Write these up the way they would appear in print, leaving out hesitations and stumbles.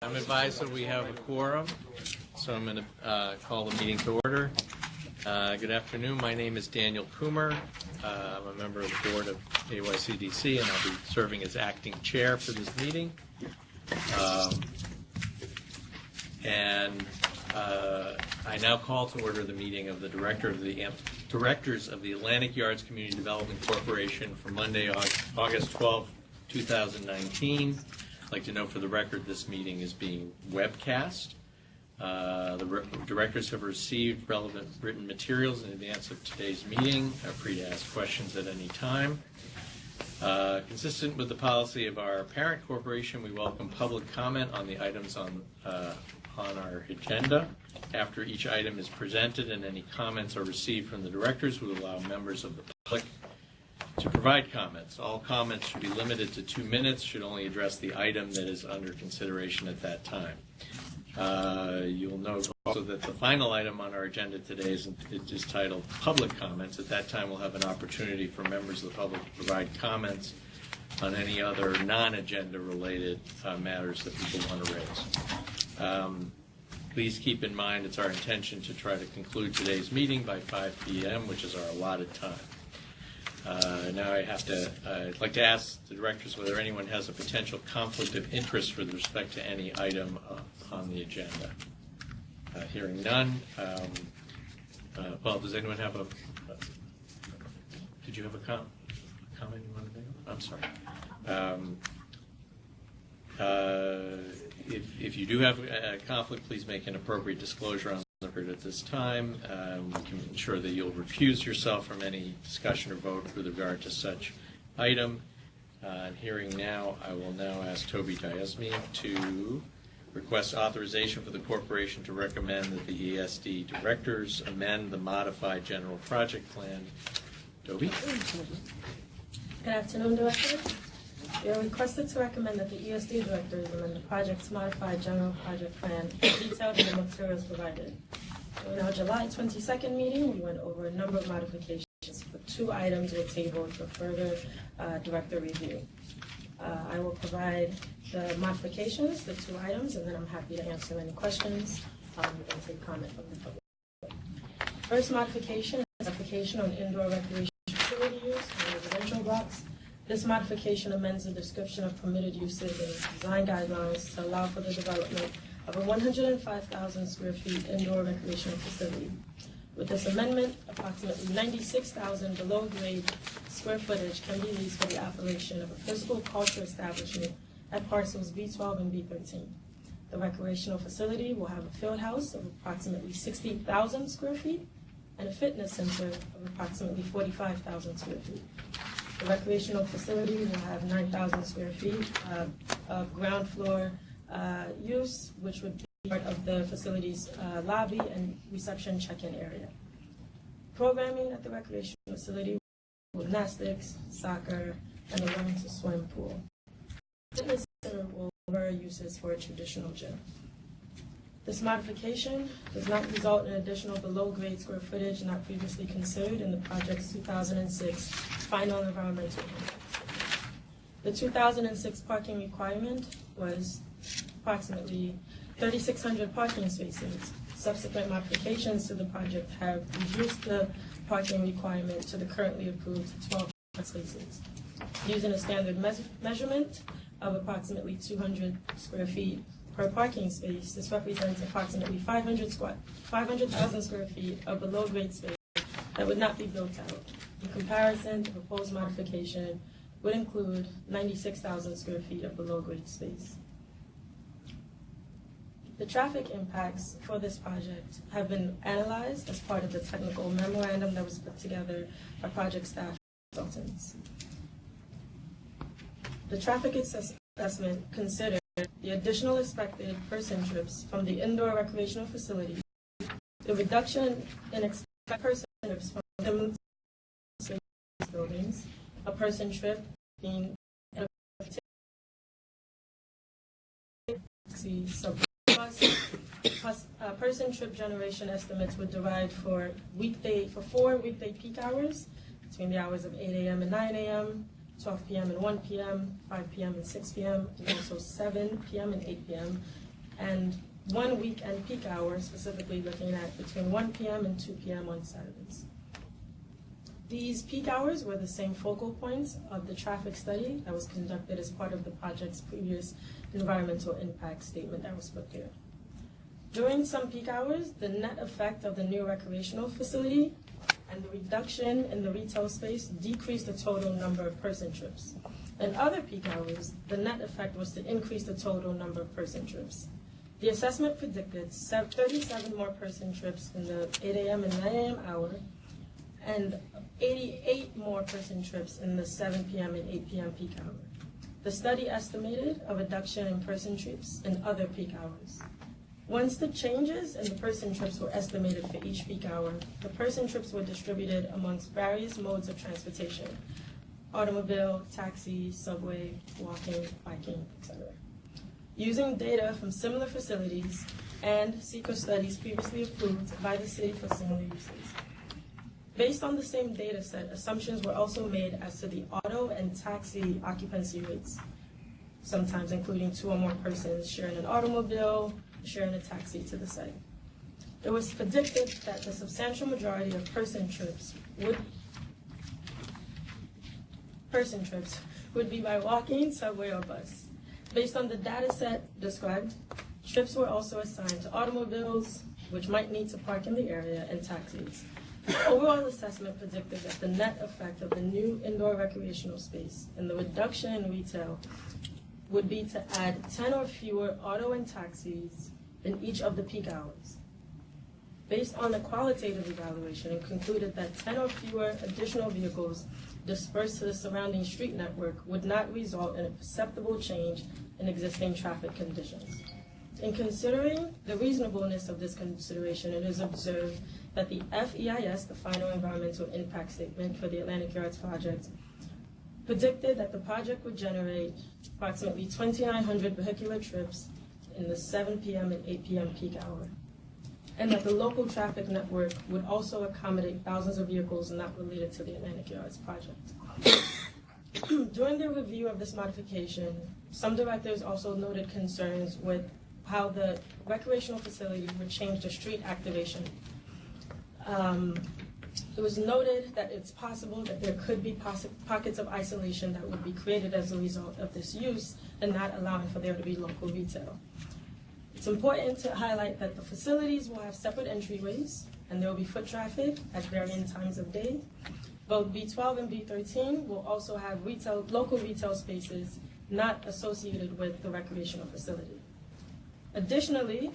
I'm advised that we have a quorum, so I'm going to call the meeting to order. Good afternoon. My name is Daniel Coomer. I'm a member of the board of AYCDC, and I'll be serving as acting chair for this meeting. I now call to order the meeting of the directors of the Atlantic Yards Community Development Corporation for Monday, August 12, 2019. I'd like to note for the record this meeting is being webcast. The directors have received relevant written materials in advance of today's meeting. I'm free to ask questions at any time. Consistent with the policy of our parent corporation, we welcome public comment on the items on our agenda. After each item is presented and any comments are received from the directors, we will allow members of the public to provide comments. All comments should be limited to 2 minutes, should only address the item that is under consideration at that time. You'll note also that the final item on our agenda today is titled Public Comments. At that time, we'll have an opportunity for members of the public to provide comments on any other non-agenda related matters that people want to raise. Please keep in mind it's our intention to try to conclude today's meeting by 5 p.m., which is our allotted time. Now I'd like to ask the directors whether anyone has a potential conflict of interest with respect to any item on the agenda. Hearing none. Well, does anyone have did you have a comment you wanted to make? I'm sorry. If you do have a conflict, please make an appropriate disclosure on the record at this time. We can ensure that you'll recuse yourself from any discussion or vote with regard to such item. Hearing now, I will now ask Toby Diasme to request authorization for the corporation to recommend that the ESD directors amend the modified general project plan. Toby? Good afternoon, directors. We are requested to recommend that the ESD directors amend the project's modified general project plan detailed in the materials provided. In our July 22nd meeting, we went over a number of modifications, but 2 items were tabled for further director review. I will provide the modifications, the 2 items, and then I'm happy to answer any questions and take comment from the public. First modification is application on indoor recreation facility use in residential blocks. This modification amends the description of permitted uses and design guidelines to allow for the development of a 105,000 square feet indoor recreational facility. With this amendment, approximately 96,000 below grade square footage can be leased for the operation of a physical culture establishment at parcels B12 and B13. The recreational facility will have a field house of approximately 60,000 square feet and a fitness center of approximately 45,000 square feet. The recreational facility will have 9,000 square feet of ground floor use, which would be part of the facility's lobby and reception check-in area. Programming at the recreational facility will gymnastics, soccer, and a learn-to-swim pool. The fitness center will cover uses for a traditional gym. This modification does not result in additional below-grade square footage not previously considered in the project's 2006 final environmental impact. The 2006 parking requirement was approximately 3,600 parking spaces. Subsequent modifications to the project have reduced the parking requirement to the currently approved 12 spaces. Using a standard measurement of approximately 200 square feet per parking space, this represents approximately 500,000 square feet of below-grade space that would not be built out. In comparison, the proposed modification would include 96,000 square feet of below-grade space. The traffic impacts for this project have been analyzed as part of the technical memorandum that was put together by project staff and consultants. The traffic assessment considered the additional expected person trips from the indoor recreational facility, the reduction in expected person trips from the buildings, a person trip being plus person trip generation estimates were derived for 4 weekday peak hours between the hours of 8 a.m. and 9 a.m., 12 p.m. and 1 p.m., 5 p.m. and 6 p.m., and also 7 p.m. and 8 p.m., and 1 weekend peak hour, specifically looking at between 1 p.m. and 2 p.m. on Saturdays. These peak hours were the same focal points of the traffic study that was conducted as part of the project's previous environmental impact statement that was put there. During some peak hours, the net effect of the new recreational facility and the reduction in the retail space decreased the total number of person trips. In other peak hours, the net effect was to increase the total number of person trips. The assessment predicted 37 more person trips in the 8 a.m. and 9 a.m. hour, and 88 more person trips in the 7 p.m. and 8 p.m. peak hour. The study estimated a reduction in person trips in other peak hours. Once the changes in the person trips were estimated for each peak hour, the person trips were distributed amongst various modes of transportation: automobile, taxi, subway, walking, biking, etc. Using data from similar facilities and SEQA studies previously approved by the city for similar uses. Based on the same data set, assumptions were also made as to the auto and taxi occupancy rates, sometimes including 2 or more persons sharing an automobile, sharing a taxi to the site. It was predicted that the substantial majority of person trips would be by walking, subway, or bus. Based on the data set described, trips were also assigned to automobiles, which might need to park in the area, and taxis. The overall assessment predicted that the net effect of the new indoor recreational space and the reduction in retail would be to add 10 or fewer auto and taxis in each of the peak hours. Based on the qualitative evaluation, it concluded that 10 or fewer additional vehicles dispersed to the surrounding street network would not result in a perceptible change in existing traffic conditions. In considering the reasonableness of this consideration, it is observed that the FEIS, the Final Environmental Impact Statement for the Atlantic Yards project, predicted that the project would generate approximately 2,900 vehicular trips in the 7 p.m. and 8 p.m. peak hour, and that the local traffic network would also accommodate thousands of vehicles not related to the Atlantic Yards project. During the review of this modification, some directors also noted concerns with how the recreational facility would change the street activation. It was noted that it's possible that there could be pockets of isolation that would be created as a result of this use and not allowing for there to be local retail. It's important to highlight that the facilities will have separate entryways and there will be foot traffic at varying times of day. Both B12 and B13 will also have local retail spaces not associated with the recreational facility. Additionally,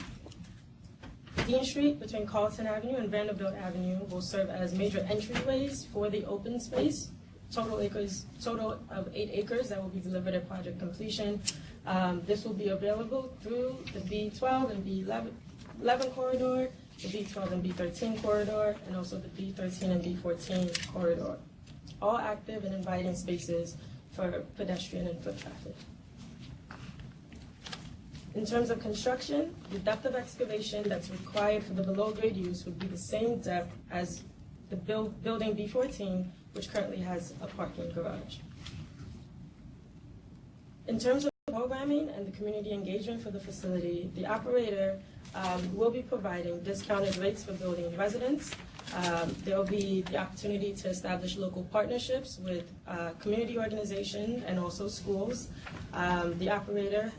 Dean Street between Carlton Avenue and Vanderbilt Avenue will serve as major entryways for the open space, total of 8 acres that will be delivered at project completion. This will be available through the B12 and B11 corridor, the B12 and B13 corridor, and also the B13 and B14 corridor. All active and inviting spaces for pedestrian and foot traffic. In terms of construction, the depth of excavation that's required for the below-grade use would be the same depth as the building B14, which currently has a parking garage. In terms of programming and the community engagement for the facility, the operator will be providing discounted rates for building residents. There will be the opportunity to establish local partnerships with community organizations and also schools. The operator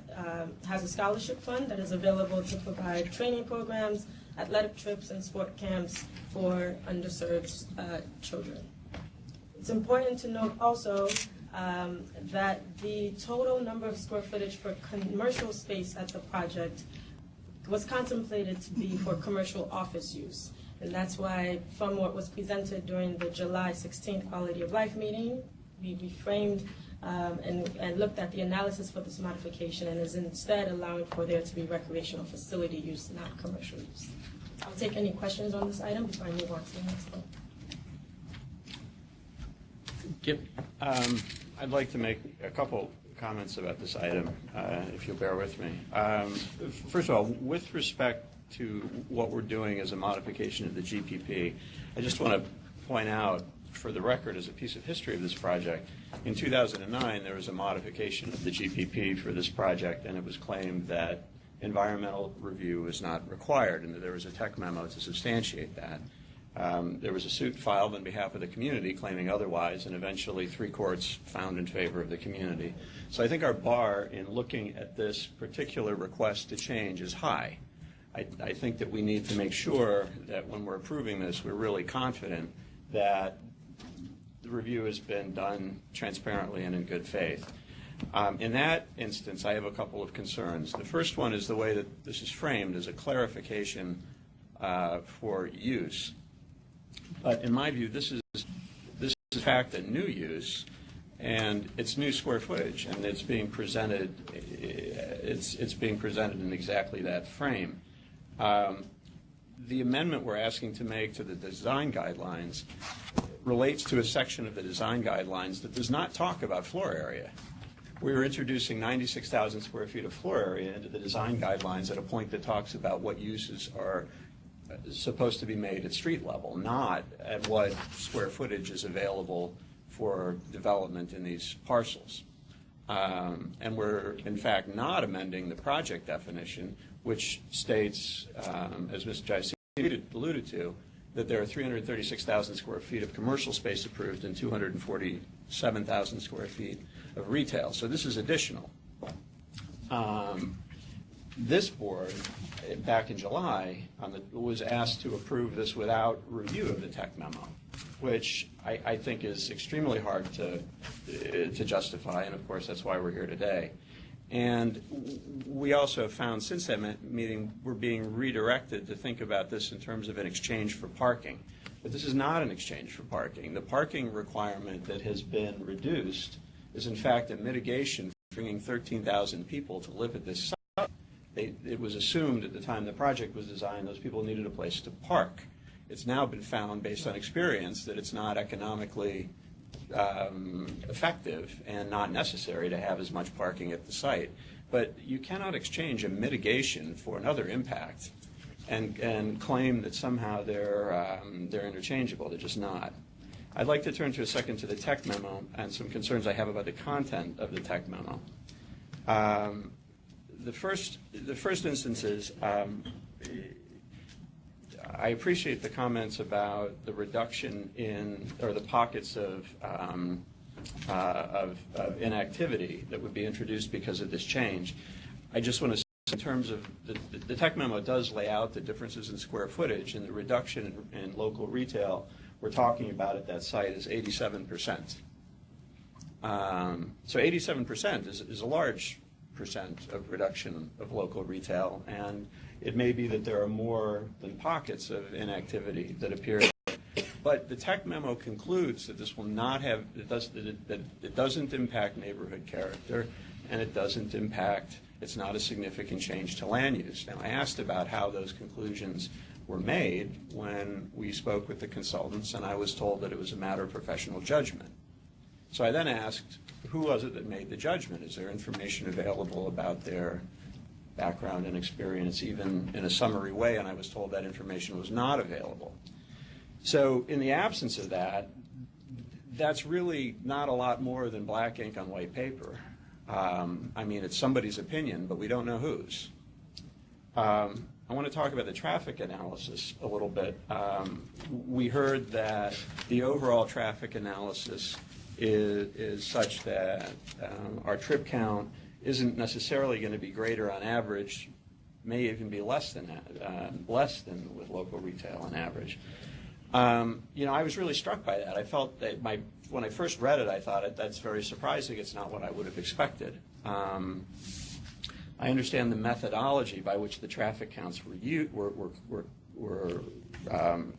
has a scholarship fund that is available to provide training programs, athletic trips, and sport camps for underserved children. It's important to note also that the total number of square footage for commercial space at the project was contemplated to be for commercial office use. And that's why, from what was presented during the July 16th Quality of Life meeting, we reframed and looked at the analysis for this modification and is instead allowing for there to be recreational facility use, not commercial use. I'll take any questions on this item before I move on to the next one. Kip, I'd like to make a couple comments about this item, if you'll bear with me. First of all, with respect to what we're doing as a modification of the GPP, I just want to point out, for the record, as a piece of history of this project, in 2009 there was a modification of the GPP for this project, and it was claimed that environmental review is not required, and that there was a tech memo to substantiate that. There was a suit filed on behalf of the community claiming otherwise, and eventually 3 courts found in favor of the community. So I think our bar in looking at this particular request to change is high. I think that we need to make sure that when we're approving this, we're really confident that the review has been done transparently and in good faith. In that instance, I have a couple of concerns. The first one is the way that this is framed as a clarification for use. But in my view, this is in fact a new use, and it's new square footage, and it's being presented. It's being presented in exactly that frame. The amendment we're asking to make to the design guidelines relates to a section of the design guidelines that does not talk about floor area. We are introducing 96,000 square feet of floor area into the design guidelines at a point that talks about what uses are supposed to be made at street level, not at what square footage is available for development in these parcels. And we're, in fact, not amending the project definition, which states, as Mr. Jaisi alluded to, that there are 336,000 square feet of commercial space approved and 247,000 square feet of retail. So this is additional. This board, back in July, was asked to approve this without review of the tech memo, which I think is extremely hard to justify, and of course that's why we're here today. And we also found since that meeting we're being redirected to think about this in terms of an exchange for parking. But this is not an exchange for parking. The parking requirement that has been reduced is in fact a mitigation for bringing 13,000 people to live at this site. It was assumed at the time the project was designed those people needed a place to park. It's now been found based on experience that it's not economically effective and not necessary to have as much parking at the site. But you cannot exchange a mitigation for another impact and claim that somehow they're interchangeable. They're just not. I'd like to turn to a second to the tech memo and some concerns I have about the content of the tech memo. The first instance is I appreciate the comments about the reduction in, or the pockets of inactivity that would be introduced because of this change. I just want to say in terms of the tech memo does lay out the differences in square footage, and the reduction in local retail we're talking about at that site is 87%. So 87% is a large percent of reduction of local retail, and it may be that there are more than pockets of inactivity that appear. But the tech memo concludes that this will not have, that it doesn't impact neighborhood character, and it doesn't impact, it's not a significant change to land use. Now, I asked about how those conclusions were made when we spoke with the consultants, and I was told that it was a matter of professional judgment. So I then asked, who was it that made the judgment? Is there information available about their background and experience, even in a summary way? And I was told that information was not available. So in the absence of that, that's really not a lot more than black ink on white paper. I mean, it's somebody's opinion, but we don't know whose. I want to talk about the traffic analysis a little bit. We heard that the overall traffic analysis is such that our trip count isn't necessarily going to be greater on average, may even be less than with local retail on average. You know, I was really struck by that. I felt that when I first read it, I thought that's very surprising. It's not what I would have expected. I understand the methodology by which the traffic counts were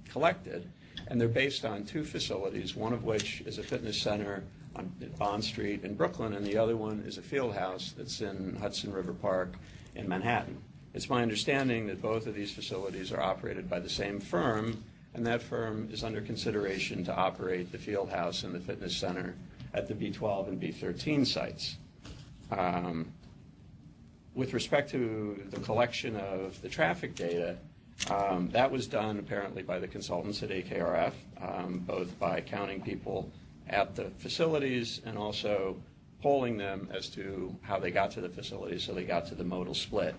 collected, and they're based on 2 facilities, one of which is a fitness center on Bond Street in Brooklyn, and the other one is a field house that's in Hudson River Park in Manhattan. It's my understanding that both of these facilities are operated by the same firm, and that firm is under consideration to operate the field house and the fitness center at the B12 and B13 sites. With respect to the collection of the traffic data, that was done apparently by the consultants at AKRF, both by counting people at the facilities and also polling them as to how they got to the facilities, so they got to the modal split.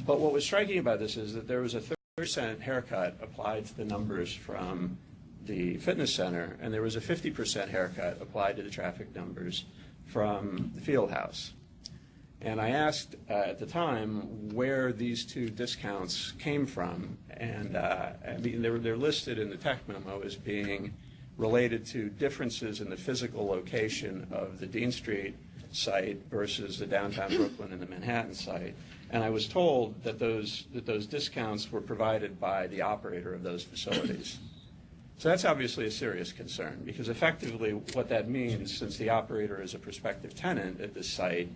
But what was striking about this is that there was a 30% haircut applied to the numbers from the fitness center, and there was a 50% haircut applied to the traffic numbers from the field house. And I asked at the time where these two discounts came from, and I mean, they're listed in the tech memo as being related to differences in the physical location of the Dean Street site versus the downtown Brooklyn and the Manhattan site. And I was told that those discounts were provided by the operator of those facilities. So that's obviously a serious concern, because effectively what that means, since the operator is a prospective tenant at this site,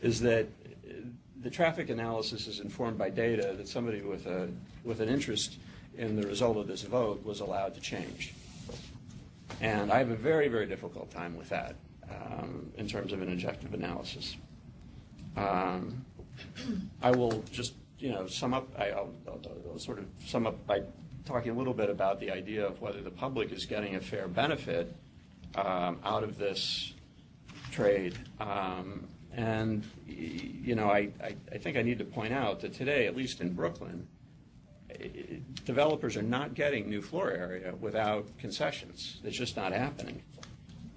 is that the traffic analysis is informed by data that somebody with an interest in the result of this vote was allowed to change. And I have a very, very difficult time with that in terms of an objective analysis. I will just, sum up. I'll sort of sum up by talking a little bit about the idea of whether the public is getting a fair benefit out of this trade. And I think I need to point out that today, at least in Brooklyn, developers are not getting new floor area without concessions. It's just not happening.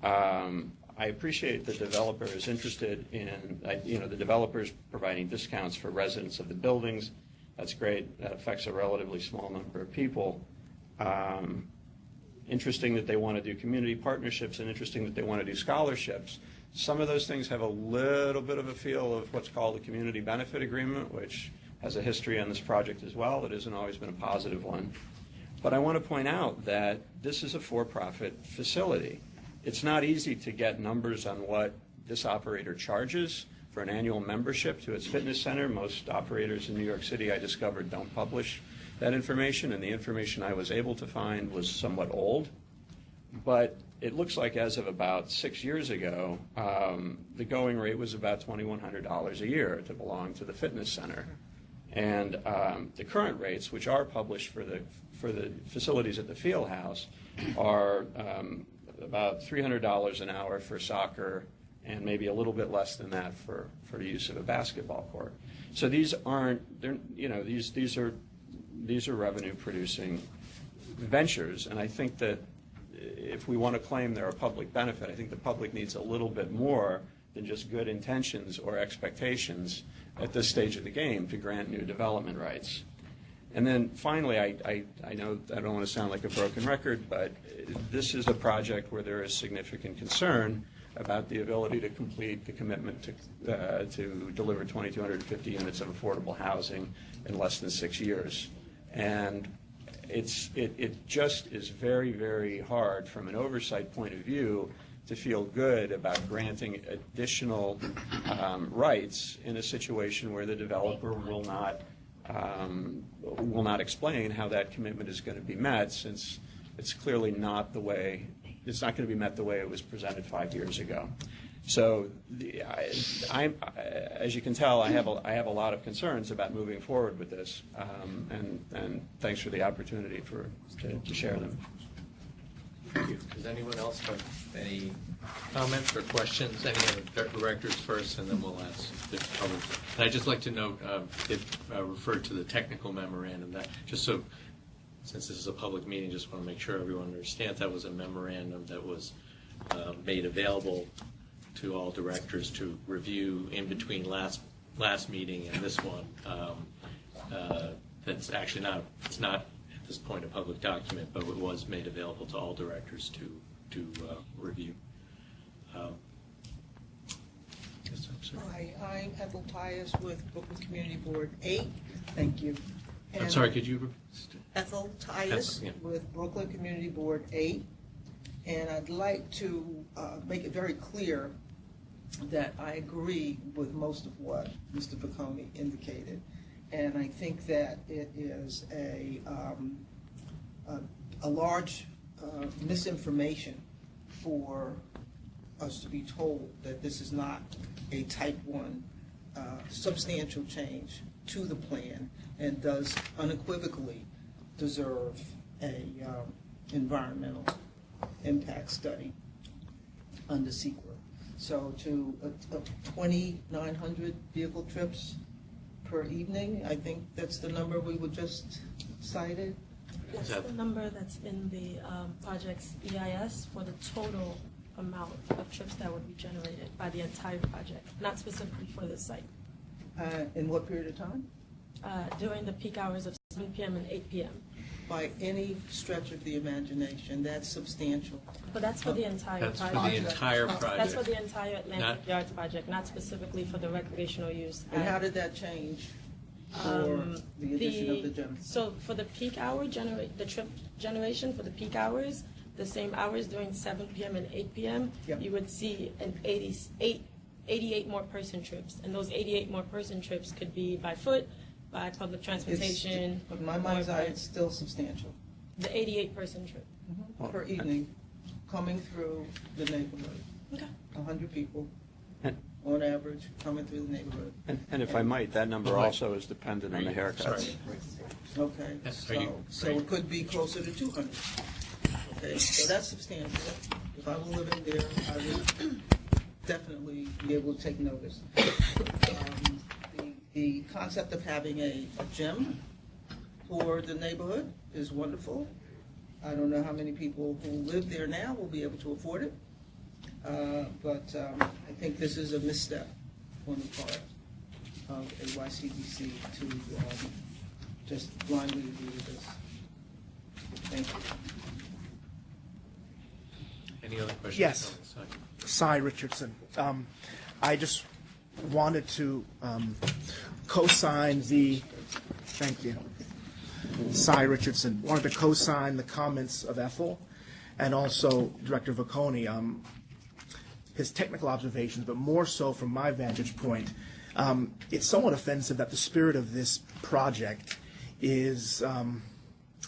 I appreciate the developer is interested in, the developers providing discounts for residents of the buildings. That's great. That affects a relatively small number of people. Interesting that they want to do community partnerships, and interesting that they want to do scholarships. Some of those things have a little bit of a feel of what's called a community benefit agreement, which has a history on this project as well. It hasn't always been a positive one. But I want to point out that this is a for-profit facility. It's not easy to get numbers on what this operator charges for an annual membership to its fitness center. Most operators in New York City, I discovered, don't publish that information, and the information I was able to find was somewhat old. But it looks like as of about 6 years ago, the going rate was about $2,100 a year to belong to the fitness center. And the current rates, which are published for the facilities at the field house, are about $300 an hour for soccer, and maybe a little bit less than that for the use of a basketball court. So these aren't, these are revenue producing ventures, and I think that if we want to claim they're a public benefit, I think the public needs a little bit more than just good intentions or expectations at this stage of the game to grant new development rights. And then finally, I know I don't want to sound like a broken record, but this is a project where there is significant concern about the ability to complete the commitment to deliver 2,250 units of affordable housing in less than 6 years. And it just is very, very hard from an oversight point of view to feel good about granting additional rights in a situation where the developer will not explain how that commitment is going to be met, since it's clearly not the way, it's not going to be met the way it was presented 5 years ago. So as you can tell, I have a lot of concerns about moving forward with this, and thanks for the opportunity to share them. Thank you. Does anyone else have any comments or questions? Any of the directors first, and then we'll ask the others. And I'd just like to note, it referred to the technical memorandum, that just so, since this is a public meeting, just want to make sure everyone understands that was a memorandum that was made available to all directors to review in between last meeting and this one. That's actually not, it's not at this point a public document, but it was made available to all directors to review. Hi, I'm Ethel Tyus with Brooklyn Community Board 8. Thank you. And I'm sorry, could you? Ethel Tyus with Brooklyn Community Board 8. And I'd like to make it very clear that I agree with most of what Mr. Piccone indicated. And I think that it is a large misinformation for us to be told that this is not a type 1 substantial change to the plan and does unequivocally deserve a environmental impact study under SEQA. So to 2,900 vehicle trips per evening. I think that's the number we were just cited. That's the number that's in the project's EIS for the total amount of trips that would be generated by the entire project, not specifically for this site. In what period of time? During the peak hours of 7 p.m. and 8 p.m. By any stretch of the imagination, that's substantial. But that's for the entire That's for project. the entire project. That's for the entire Atlantic Not- Yards project, not specifically for the recreational use. And how did that change for the addition of the gym? So for the peak hour, the trip generation for the peak hours, the same hours during 7 p.m. and 8 p.m., Yep. you would see an 88 more person trips. And those 88 more person trips could be by foot, by public transportation. But in my or mind's eye, by it's still substantial. the 88 person trip. Per evening, coming through the neighborhood. Okay. 100 people And- on average coming through the neighborhood. And if I might, that number Right. also is dependent on the haircuts. Sorry. Okay, Yes, are you- so it could be closer to 200. Okay, so that's substantial. If I were living there, I would definitely be able to take notice. The concept of having a gym for the neighborhood is wonderful. I don't know how many people who live there now will be able to afford it, but I think this is a misstep on the part of AYCDC to just blindly agree with this. Thank you. Any other questions? Yes. on this side? Cy Richardson. I just wanted to co-sign the, thank you, Cy Richardson, wanted to co-sign the comments of Ethel and also Director Vacconi, his technical observations, but more so from my vantage point. It's somewhat offensive that the spirit of this project is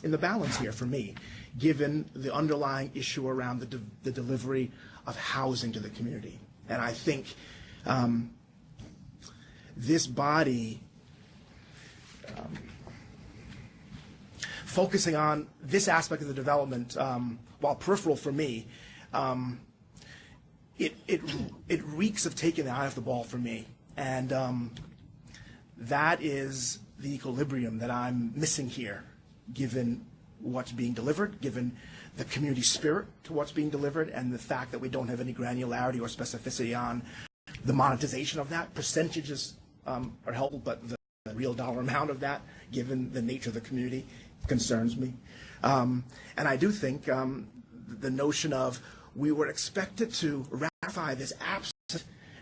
in the balance here for me, given the underlying issue around the delivery of housing to the community. And I think this body focusing on this aspect of the development, while peripheral for me, it reeks of taking the eye off the ball for me. And that is the equilibrium that I'm missing here, given what's being delivered, given the community spirit to what's being delivered, and the fact that we don't have any granularity or specificity on the monetization of that. Percentages are helpful, but the real dollar amount of that, given the nature of the community, concerns me. And I do think the notion of we were expected to ratify this absent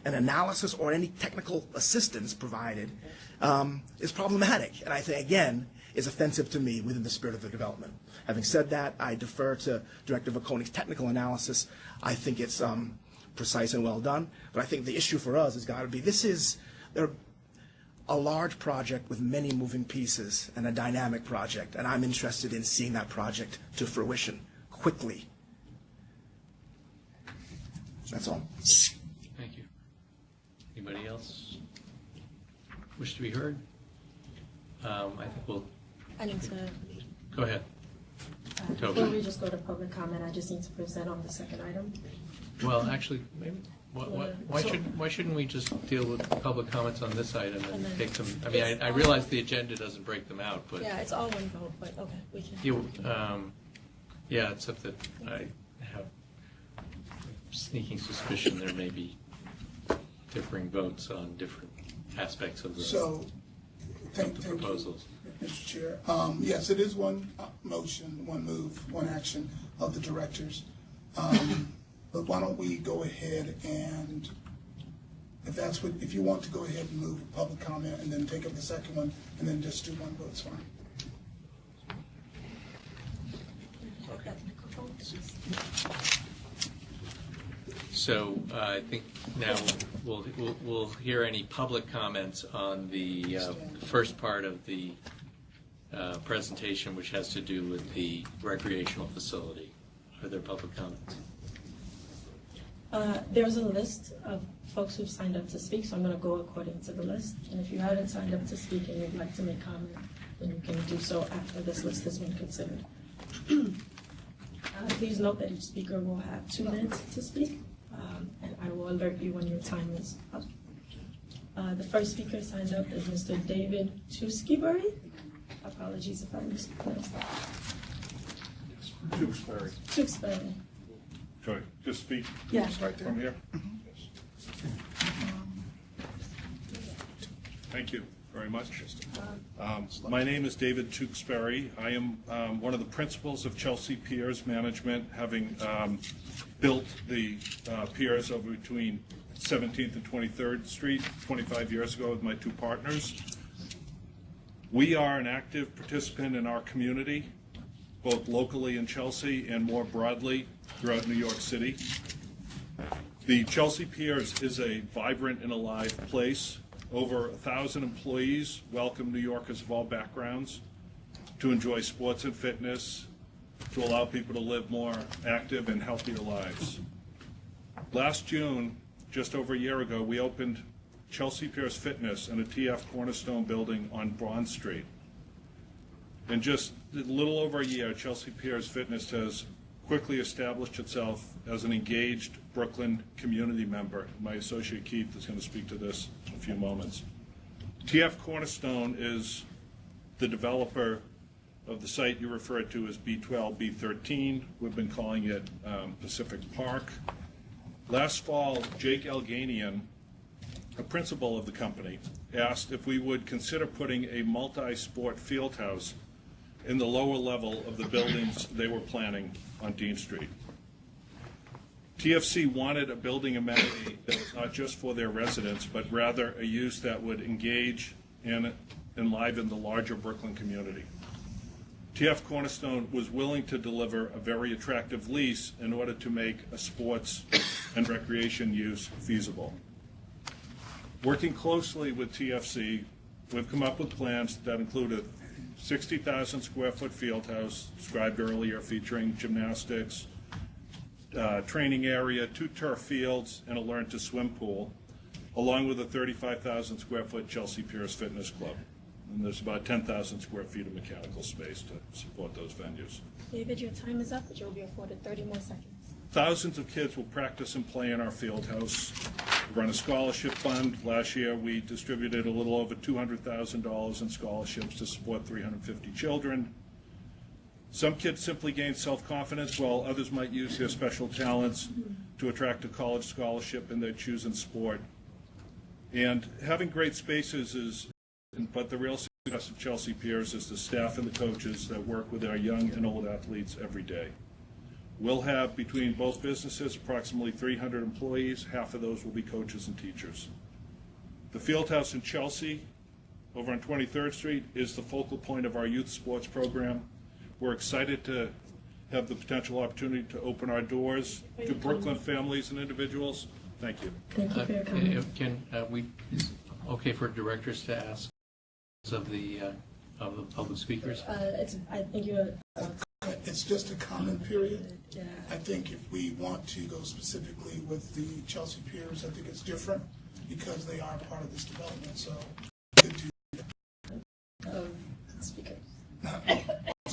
an analysis or any technical assistance provided is problematic. And I think, again, is offensive to me within the spirit of the development. Having said that, I defer to Director Vacconi's technical analysis. I think it's precise and well done. But I think the issue for us has got to be, they're a large project with many moving pieces and a dynamic project. And I'm interested in seeing that project to fruition quickly. That's all. Thank you. Anybody else wish to be heard? I think we'll I need to, go ahead. before Toby. we just go to public comment, I just need to present on the second item. Well, actually, maybe, why shouldn't we just deal with public comments on this item and And then- take them? I mean, I realize the agenda doesn't break them out, but Yeah, it's all one vote, but okay, we can. yeah, except that I have sneaking suspicion there may be differing votes on different aspects of the So, thank you, proposals. Mr. Chair. Yes, it is one motion, one move, one action of the directors. But why don't we go ahead and, if you want to go ahead and move public comment and then take up the second one and then just do one vote, it's fine. So I think now we'll hear any public comments on the first part of the presentation, which has to do with the recreational facility. Are there public comments? There's a list of folks who've signed up to speak, so I'm going to go according to the list. And if you haven't signed up to speak and you'd like to make comment, then you can do so after this list has been considered. Please note that each speaker will have 2 minutes to speak, and I will alert you when your time is up. The first speaker signed up is Mr. David Tewksbury. Apologies if I mispronounced that. Tewksbury. Tewksbury. Sorry, just speak Yeah. Right there. from here. Thank you very much. My name is David Tewksbury. I am one of the principals of Chelsea Piers Management, having built the piers over between 17th and 23rd Street 25 years ago with my two partners. We are an active participant in our community, both locally in Chelsea and more broadly throughout New York City. The Chelsea Piers is a vibrant and alive place. Over 1,000 employees welcome New Yorkers of all backgrounds to enjoy sports and fitness, to allow people to live more active and healthier lives. Last June, just over a year ago, we opened Chelsea Piers Fitness in a TF Cornerstone building on Bond Street. In just a little over a year, Chelsea Piers Fitness has quickly established itself as an engaged Brooklyn community member. My associate Keith is going to speak to this in a few moments. TF Cornerstone is the developer of the site you referred to as B12, B13. We've been calling it Pacific Park. Last fall, Jake Alganian, a principal of the company, asked if we would consider putting a multi-sport field house in the lower level of the buildings they were planning on Dean Street. TFC wanted a building amenity that was not just for their residents, but rather a use that would engage and enliven the larger Brooklyn community. TF Cornerstone was willing to deliver a very attractive lease in order to make a sports and recreation use feasible. Working closely with TFC, we've come up with plans that include a 60,000 square foot field house described earlier, featuring gymnastics, training area, 2 turf fields, and a learn to swim pool, along with a 35,000 square foot Chelsea Piers Fitness Club. And there's about 10,000 square feet of mechanical space to support those venues. David, your time is up, but you'll be afforded 30 more seconds. Thousands of kids will practice and play in our field house. We run a scholarship fund. Last year, we distributed a little over $200,000 in scholarships to support 350 children. Some kids simply gain self-confidence, while others might use their special talents to attract a college scholarship in their choosing sport. And having great spaces is, but the real success of Chelsea Piers is the staff and the coaches that work with our young and old athletes every day. We'll have, between both businesses, approximately 300 employees. Half of those will be coaches and teachers. The field house in Chelsea, over on 23rd Street, is the focal point of our youth sports program. We're excited to have the potential opportunity to open our doors to Brooklyn families and individuals. Thank you. Thank you for your comment. Is it okay for directors to ask of the public speakers? I think you're. It's just a comment period. Yeah. I think if we want to go specifically with the Chelsea Piers, I think it's different because they are part of this development, so could do Speaker.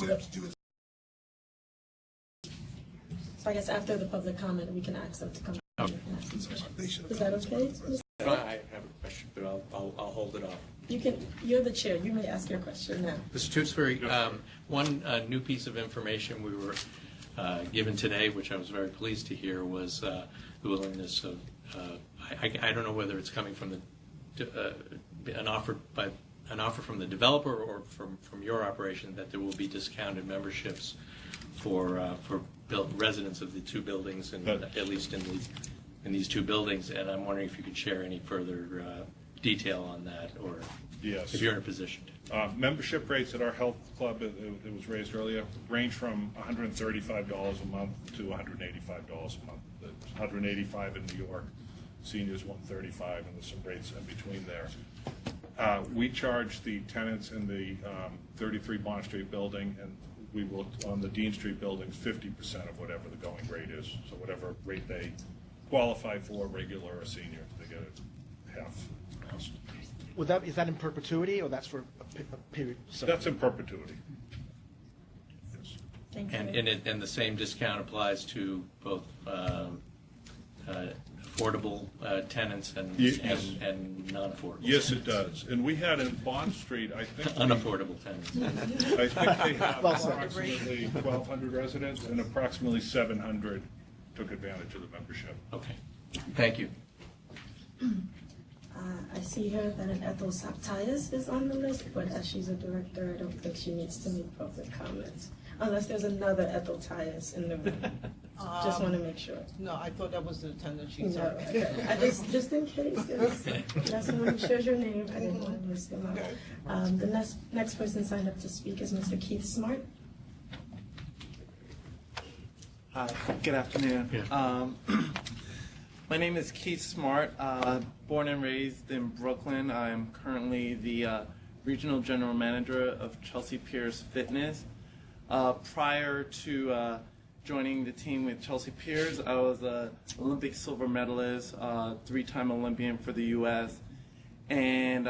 we have to do it. So I guess after the public comment, we can ask them to come. Okay. They should have. Is that okay? I have a question, but I'll hold it off. You can. You're the chair. You may ask your question now. Mr. Tewksbury, one new piece of information we were given today, which I was very pleased to hear, was the willingness of, I don't know whether it's coming from an offer from the developer or from your operation, that there will be discounted memberships for residents of the two buildings, and at least in these two buildings. And I'm wondering if you could share any further detail on that, or Yes. if you're in a position to. Membership rates at our health club, it was raised earlier, range from $135 a month to $185 a month. It's $185 in New York, seniors $135, and there's some rates in between there. We charge the tenants in the 33 Bond Street building, and we will, on the Dean Street buildings, 50% of whatever the going rate is. So whatever rate they qualify for, regular or senior, they get it half. Is that in perpetuity, or that's for a period? So That's in perpetuity. Yes. Thank you. And the same discount applies to both affordable tenants and, Yes. and non-affordable? Yes, it does. And we had in Bond Street, I think. Unaffordable tenants. I think they have approximately 1,200 residents, and approximately 700 took advantage of the membership. Okay, thank you. I see here that an Ethel Saptias is on the list, but as she's a director, I don't think she needs to make public comments. Unless there's another Ethel Tias in the room. Just want to make sure. No, I thought that was the attendant sheet, No, sorry. I just in case, that's someone who shares your name, I didn't want to miss them out. The next person signed up to speak is Mr. Keith Smart. Hi, good afternoon. Yeah. My name is Keith Smart, born and raised in Brooklyn. I am currently the Regional General Manager of Chelsea Piers Fitness. Prior to joining the team with Chelsea Piers, I was an Olympic silver medalist, 3-time Olympian for the U.S. And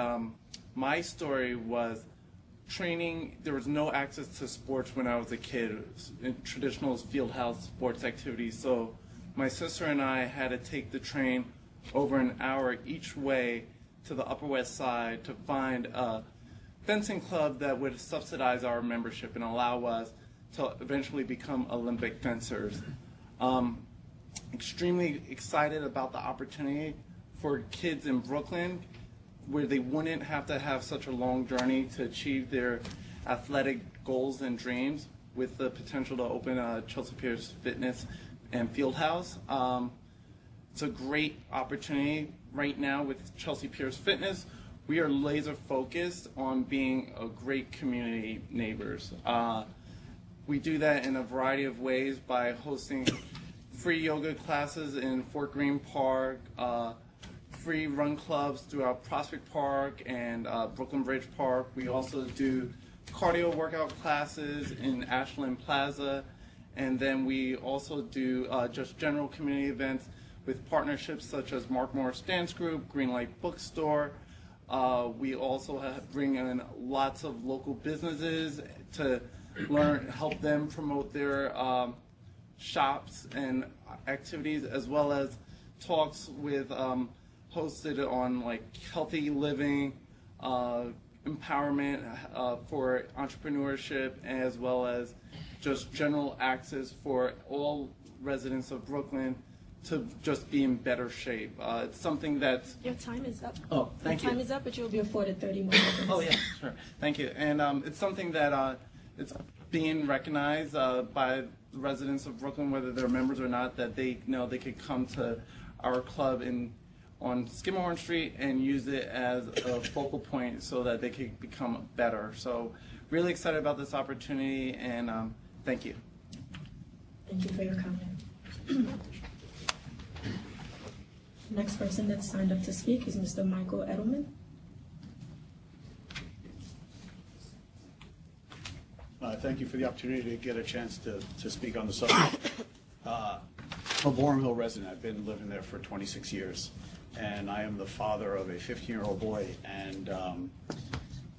my story was training. There was no access to sports when I was a kid, traditional field house sports activities. So my sister and I had to take the train over an hour each way to the Upper West Side to find a fencing club that would subsidize our membership and allow us to eventually become Olympic fencers. Extremely excited about the opportunity for kids in Brooklyn where they wouldn't have to have such a long journey to achieve their athletic goals and dreams with the potential to open a Chelsea Piers Fitness and Field House. It's a great opportunity right now with Chelsea Piers Fitness. We are laser focused on being a great community neighbors. We do that in a variety of ways by hosting free yoga classes in Fort Greene Park, free run clubs throughout Prospect Park and Brooklyn Bridge Park. We also do cardio workout classes in Ashland Plaza. And then we also do just general community events with partnerships such as Mark Morris Dance Group, Greenlight Bookstore. We also bring in lots of local businesses to help them promote their shops and activities, as well as talks with hosted on like healthy living, empowerment for entrepreneurship, as well as just general access for all residents of Brooklyn to just be in better shape. It's something that's... Your time is up. Oh, thank you. Your time is up, but you'll be afforded 30 more seconds. Oh, yeah, sure. Thank you. And it's something that it's being recognized by the residents of Brooklyn, whether they're members or not, that they know they could come to our club on Skimmerhorn Street and use it as a focal point so that they could become better. So really excited about this opportunity, and thank you. Thank you for your comment. Next person that signed up to speak is Mr. Michael Edelman. Thank you for the opportunity to get a chance to speak on the subject. I'm a Borum Hill resident. I've been living there for 26 years, and I am the father of a 15-year-old boy, and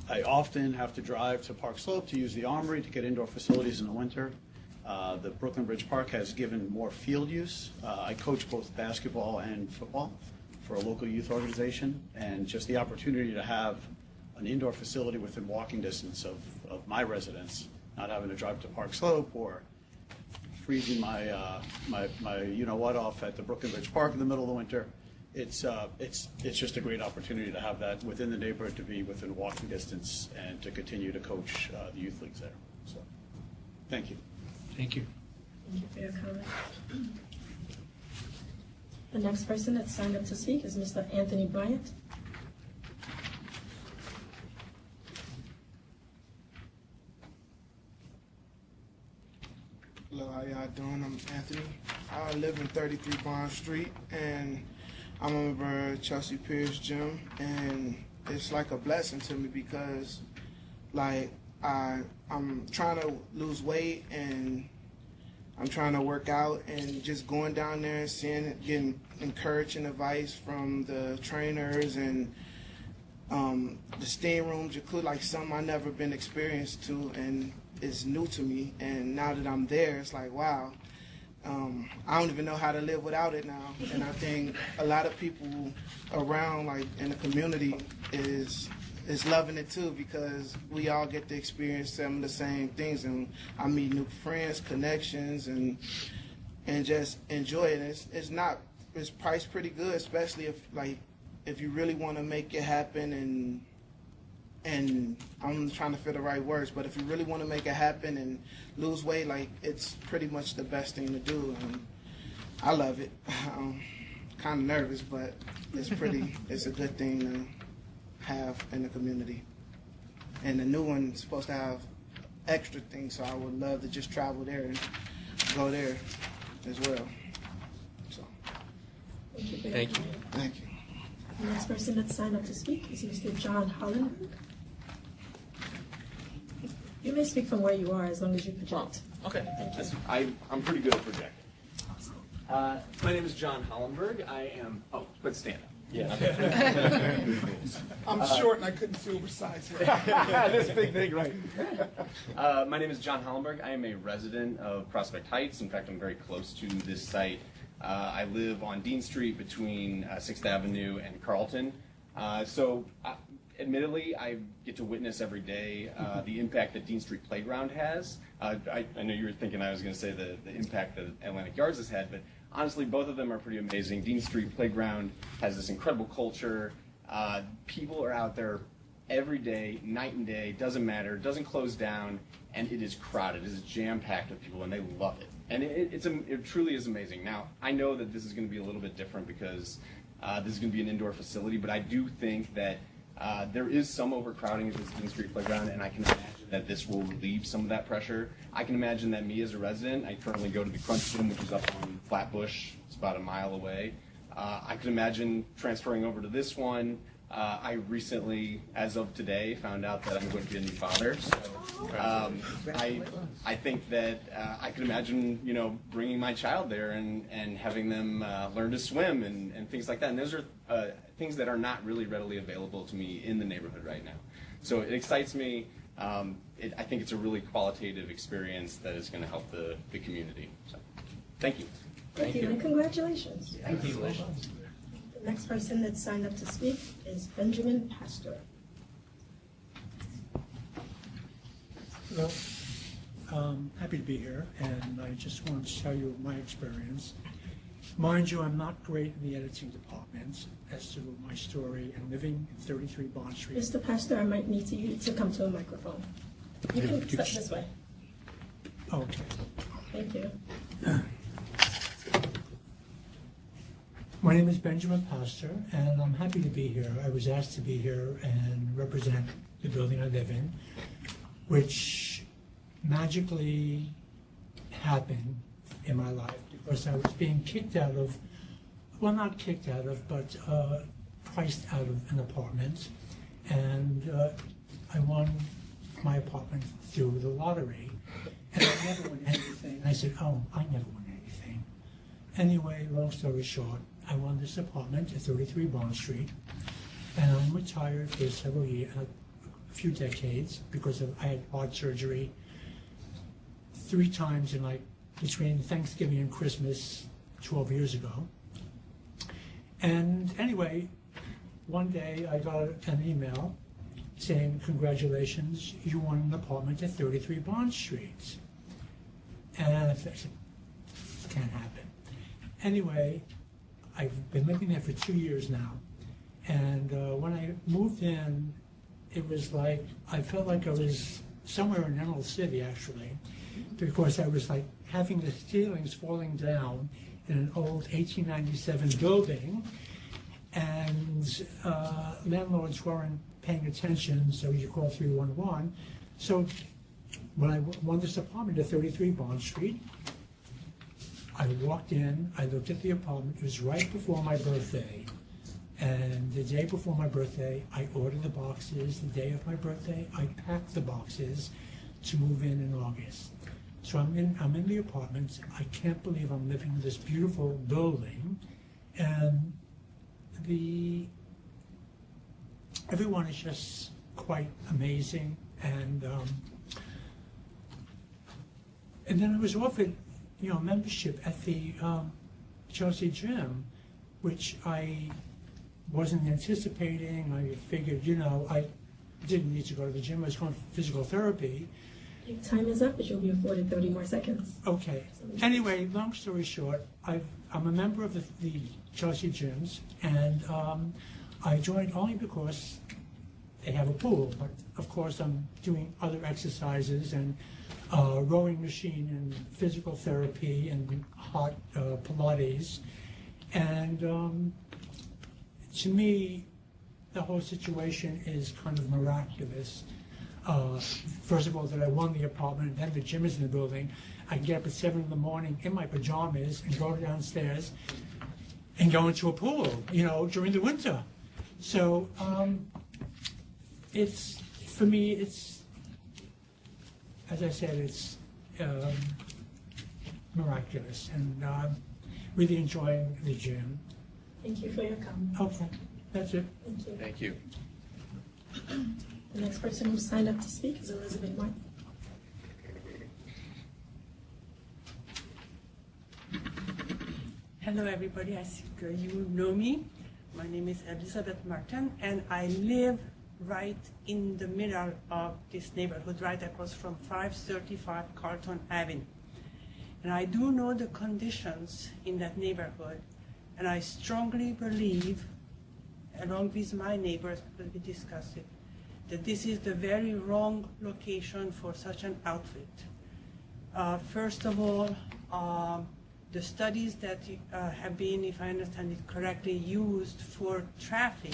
I often have to drive to Park Slope to use the Armory to get indoor facilities in the winter. The Brooklyn Bridge Park has given more field use. I coach both basketball and football for a local youth organization, and just the opportunity to have an indoor facility within walking distance of my residence, not having to drive to Park Slope or freezing my you-know-what off at the Brooklyn Bridge Park in the middle of the winter. It's just a great opportunity to have that within the neighborhood, to be within walking distance, and to continue to coach the youth leagues there. So, thank you. Thank you. Thank you for your comment. The next person that signed up to speak is Mr. Anthony Bryant. Hello, how y'all doing? I'm Anthony. I live in 33 Bond Street, and I'm a member of Chelsea Piers Gym, and it's like a blessing to me because, like, I'm trying to lose weight, and I'm trying to work out, and just going down there and getting encouraging advice from the trainers and the steam rooms, include like something I never been experienced to, and it's new to me. And now that I'm there, it's like, wow, I don't even know how to live without it now. And I think a lot of people around, like in the community, is loving it too, because we all get to experience some of the same things, and I meet new friends, connections, and just enjoy it. And it's priced pretty good, especially if you really want to make it happen, and I'm trying to fit the right words, but if you really want to make it happen and lose weight, like, it's pretty much the best thing to do. And I love it. I'm kind of nervous, but it's a good thing to have in the community. And the new one's supposed to have extra things, so I would love to just travel there and go there as well. So, Thank you. thank you. The next person that signed up to speak is Mr. John Hollenberg. You may speak from where you are as long as you project. Okay. Thank you. I'm pretty good at projecting. My name is John Hollenberg. I am. Oh, but stand up. Yeah. I'm short and I couldn't see oversized. This big thing, right? My name is John Hollenberg. I am a resident of Prospect Heights. In fact, I'm very close to this site. I live on Dean Street between 6th Avenue and Carlton. Admittedly, I get to witness every day the impact that Dean Street Playground has. I know you were thinking I was going to say the impact that Atlantic Yards has had, but honestly, both of them are pretty amazing. Dean Street Playground has this incredible culture. People are out there every day, night and day, doesn't matter, doesn't close down, and it is crowded. It is jam-packed with people, and they love it. And it truly is amazing. Now, I know that this is going to be a little bit different because this is going to be an indoor facility, but I do think that there is some overcrowding at this Dean Street Playground, and I can imagine that this will relieve some of that pressure. I can imagine that me as a resident, I currently go to the Crunch Gym, which is up on Flatbush. It's about a mile away. I can imagine transferring over to this one. I recently, as of today, found out that I'm going to be a new father. So I think that I could imagine, bringing my child there and having them learn to swim and things like that. And those are things that are not really readily available to me in the neighborhood right now. So it excites me. I think it's a really qualitative experience that is going to help the community. So, thank you. Thank you, and congratulations. Thank you. The next person that signed up to speak is Benjamin Pastor. Hello. Happy to be here, and I just wanted to tell you my experience. Mind you, I'm not great in the editing department as to my story and living in 33 Bond Street. Mr. Pastor, I might need you to come to a microphone. You can step this way. Okay. Thank you. My name is Benjamin Pastor, and I'm happy to be here. I was asked to be here and represent the building I live in, which magically happened in my life because I was being kicked out of, well, not kicked out of, but priced out of an apartment. And I won my apartment through the lottery. And I never won anything. I said, oh, I never won anything. Anyway, long story short, I won this apartment at 33 Bond Street. And I'm retired for several years, a few decades, because I had heart surgery 3 times in between Thanksgiving and Christmas 12 years ago. And anyway, one day I got an email saying, congratulations, you won an apartment at 33 Bond Street. And I said, can't happen. Anyway, I've been living there for 2 years now. And when I moved in, it was like, I felt like I was somewhere in Emerald City, actually, because I was having the ceilings falling down in an old 1897 building, and landlords weren't paying attention, so you call 311. So when I won this apartment at 33 Bond Street, I walked in, I looked at the apartment, it was right before my birthday. And the day before my birthday, I ordered the boxes. The day of my birthday, I packed the boxes to move in August. So I'm in the apartment. I can't believe I'm living in this beautiful building. And everyone is just quite amazing. And then I was offered membership at the Chelsea gym, which I wasn't anticipating. I figured, I didn't need to go to the gym. I was going for physical therapy. Your time is up, but you'll be afforded 30 more seconds. Okay. Anyway, long story short, I'm a member of the Chelsea gyms, and I joined only because they have a pool. But of course, I'm doing other exercises and rowing machine and physical therapy and hot Pilates. And to me, the whole situation is kind of miraculous. First of all, that I won the apartment, and then the gym is in the building. I can get up at 7 in the morning in my pajamas and go downstairs and go into a pool, during the winter. So for me, it's, as I said, it's miraculous, and I'm really enjoying the gym. Thank you for your comment. Okay, that's it. Thank you. Thank you. The next person who signed up to speak is Elizabeth Martin. Hello, everybody. I think you know me. My name is Elizabeth Martin, and I live right in the middle of this neighborhood, right across from 535 Carlton Avenue. And I do know the conditions in that neighborhood, and I strongly believe, along with my neighbors, because we discussed it, that this is the very wrong location for such an outfit. First of all, the studies that have been, if I understand it correctly, used for traffic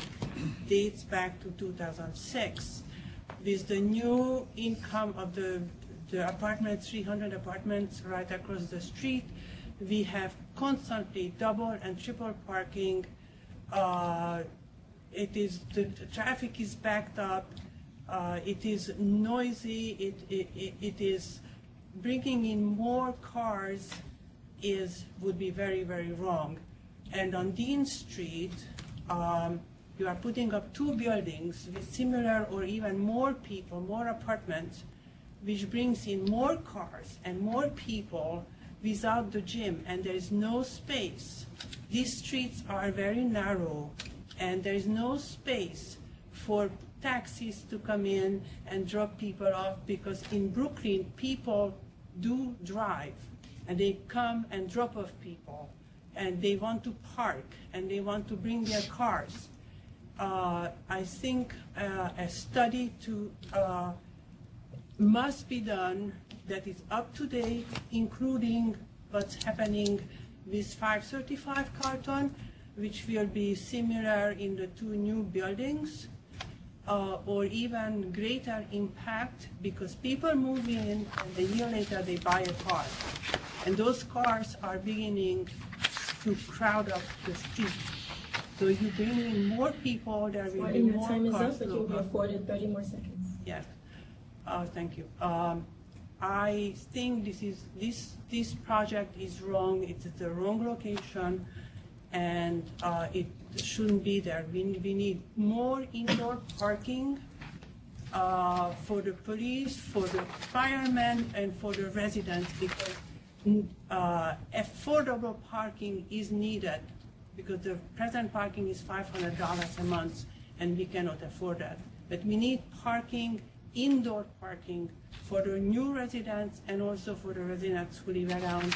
dates back to 2006. With the new income of the apartment, 300 apartments right across the street, we have constantly double and triple parking. The traffic is backed up. It is noisy. It is bringing in more cars would be very, very wrong. And on Dean Street, you are putting up two buildings with similar or even more people, more apartments, which brings in more cars and more people without the gym, and there is no space. These streets are very narrow, and there is no space for taxis to come in and drop people off, because in Brooklyn, people do drive, and they come and drop off people, and they want to park, and they want to bring their cars. I think a study must be done that is up to date, including what's happening with 535 Carlton, which will be similar in the two new buildings, or even greater impact, because people move in and a year later they buy a car. And those cars are beginning to crowd up the street. So you bring in more people, there will be Martin, more your time is cars. up, but you'll be afforded 30 more seconds. Yes. Thank you. I think this project is wrong. It's the wrong location, and it shouldn't be there. We need more indoor parking for the police, for the firemen, and for the residents, because affordable parking is needed, because the present parking is $500 a month, and we cannot afford that. But we need parking, indoor parking, for the new residents and also for the residents who live around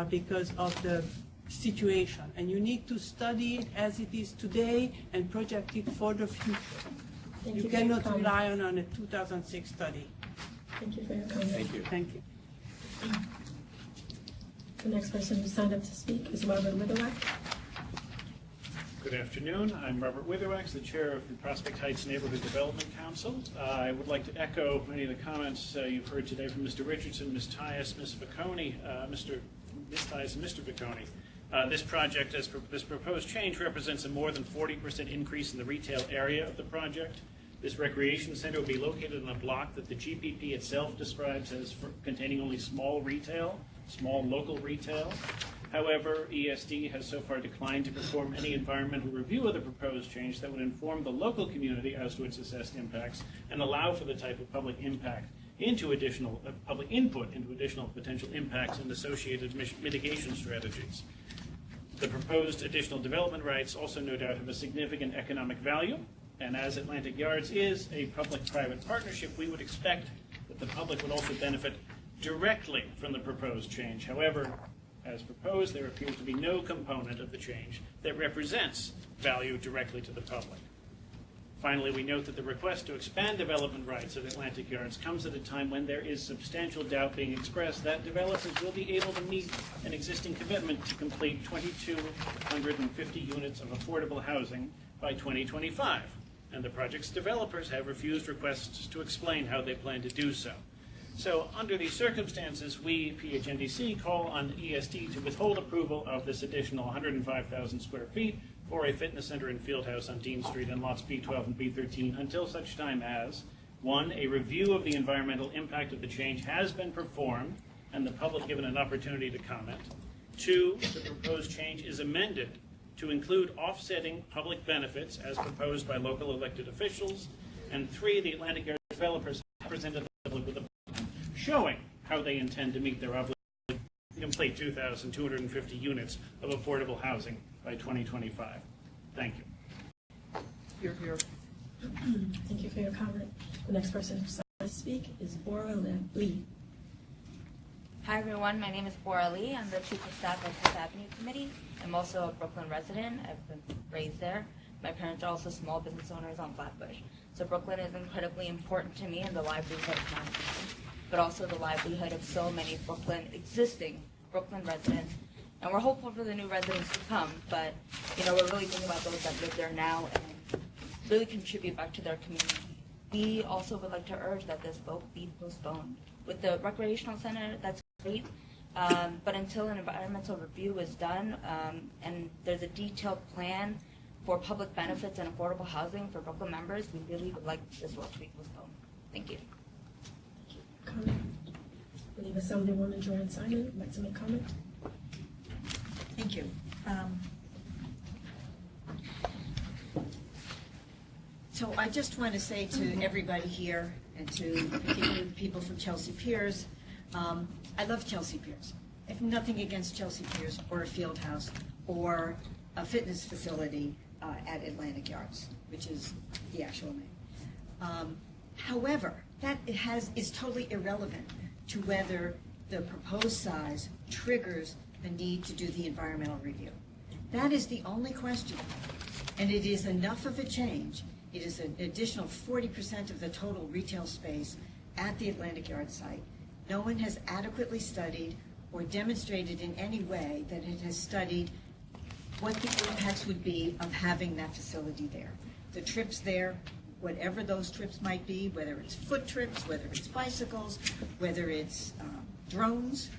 because of the situation. And you need to study it as it is today and project it for the future. Thank You you for your cannot comment. rely on a 2006 study. Thank you for your comment. Thank you. Thank you. The next person who signed up to speak is Robert Witherwack. Good afternoon. I'm Robert Witherwax, the chair of the Prospect Heights Neighborhood Development Council. I would like to echo many of the comments you've heard today from Mr. Richardson, Ms. Tias, Ms. Vicconi, Ms. Tias and Mr. Vicconi. This project, this proposed change, represents a more than 40% increase in the retail area of the project. This recreation center will be located on a block that the GPP itself describes as containing only small local retail. However, ESD has so far declined to perform any environmental review of the proposed change that would inform the local community as to its assessed impacts and allow for the type of public impact into additional public input into additional potential impacts and associated mitigation strategies. The proposed additional development rights also no doubt have a significant economic value, and as Atlantic Yards is a public-private partnership, we would expect that the public would also benefit directly from the proposed change. However, as proposed, there appears to be no component of the change that represents value directly to the public. Finally, we note that the request to expand development rights at Atlantic Yards comes at a time when there is substantial doubt being expressed that developers will be able to meet an existing commitment to complete 2,250 units of affordable housing by 2025, and the project's developers have refused requests to explain how they plan to do so. So under these circumstances, we, PHNDC, call on ESD to withhold approval of this additional 105,000 square feet for a fitness center and field house on Dean Street in lots B12 and B13 until such time as, 1, a review of the environmental impact of the change has been performed and the public given an opportunity to comment. 2, the proposed change is amended to include offsetting public benefits as proposed by local elected officials. And 3, the Atlantic Yards developers have presented the public with a plan showing how they intend to meet their obligation to complete 2,250 units of affordable housing by 2025. Thank you. Here. Thank you for your comment. The next person to speak is Bora Lee. Hi everyone, my name is Bora Lee. I'm the Chief of Staff of Fifth Avenue Committee. I'm also a Brooklyn resident. I've been raised there. My parents are also small business owners on Flatbush. So Brooklyn is incredibly important to me and the livelihood of my family, but also the livelihood of so many existing Brooklyn residents. And we're hopeful for the new residents to come, but we're really thinking about those that live there now and really contribute back to their community. We also would like to urge that this vote be postponed. With the recreational center, that's great, but until an environmental review is done and there's a detailed plan for public benefits and affordable housing for Brooklyn members, we really would like this vote to be postponed. Thank you. Comment. I believe Assemblywoman Jordan Simon would like to make comment. Thank you. So I just want to say to everybody here and to particularly people from Chelsea Piers, I love Chelsea Piers. I have nothing against Chelsea Piers or a field house or a fitness facility at Atlantic Yards, which is the actual name. However, that is totally irrelevant to whether the proposed size triggers the need to do the environmental review. That is the only question, and it is enough of a change. It is an additional 40% of the total retail space at the Atlantic Yards site. No one has adequately studied or demonstrated in any way that it has studied what the impacts would be of having that facility there. The trips there, whatever those trips might be, whether it's foot trips, whether it's bicycles, whether it's drones,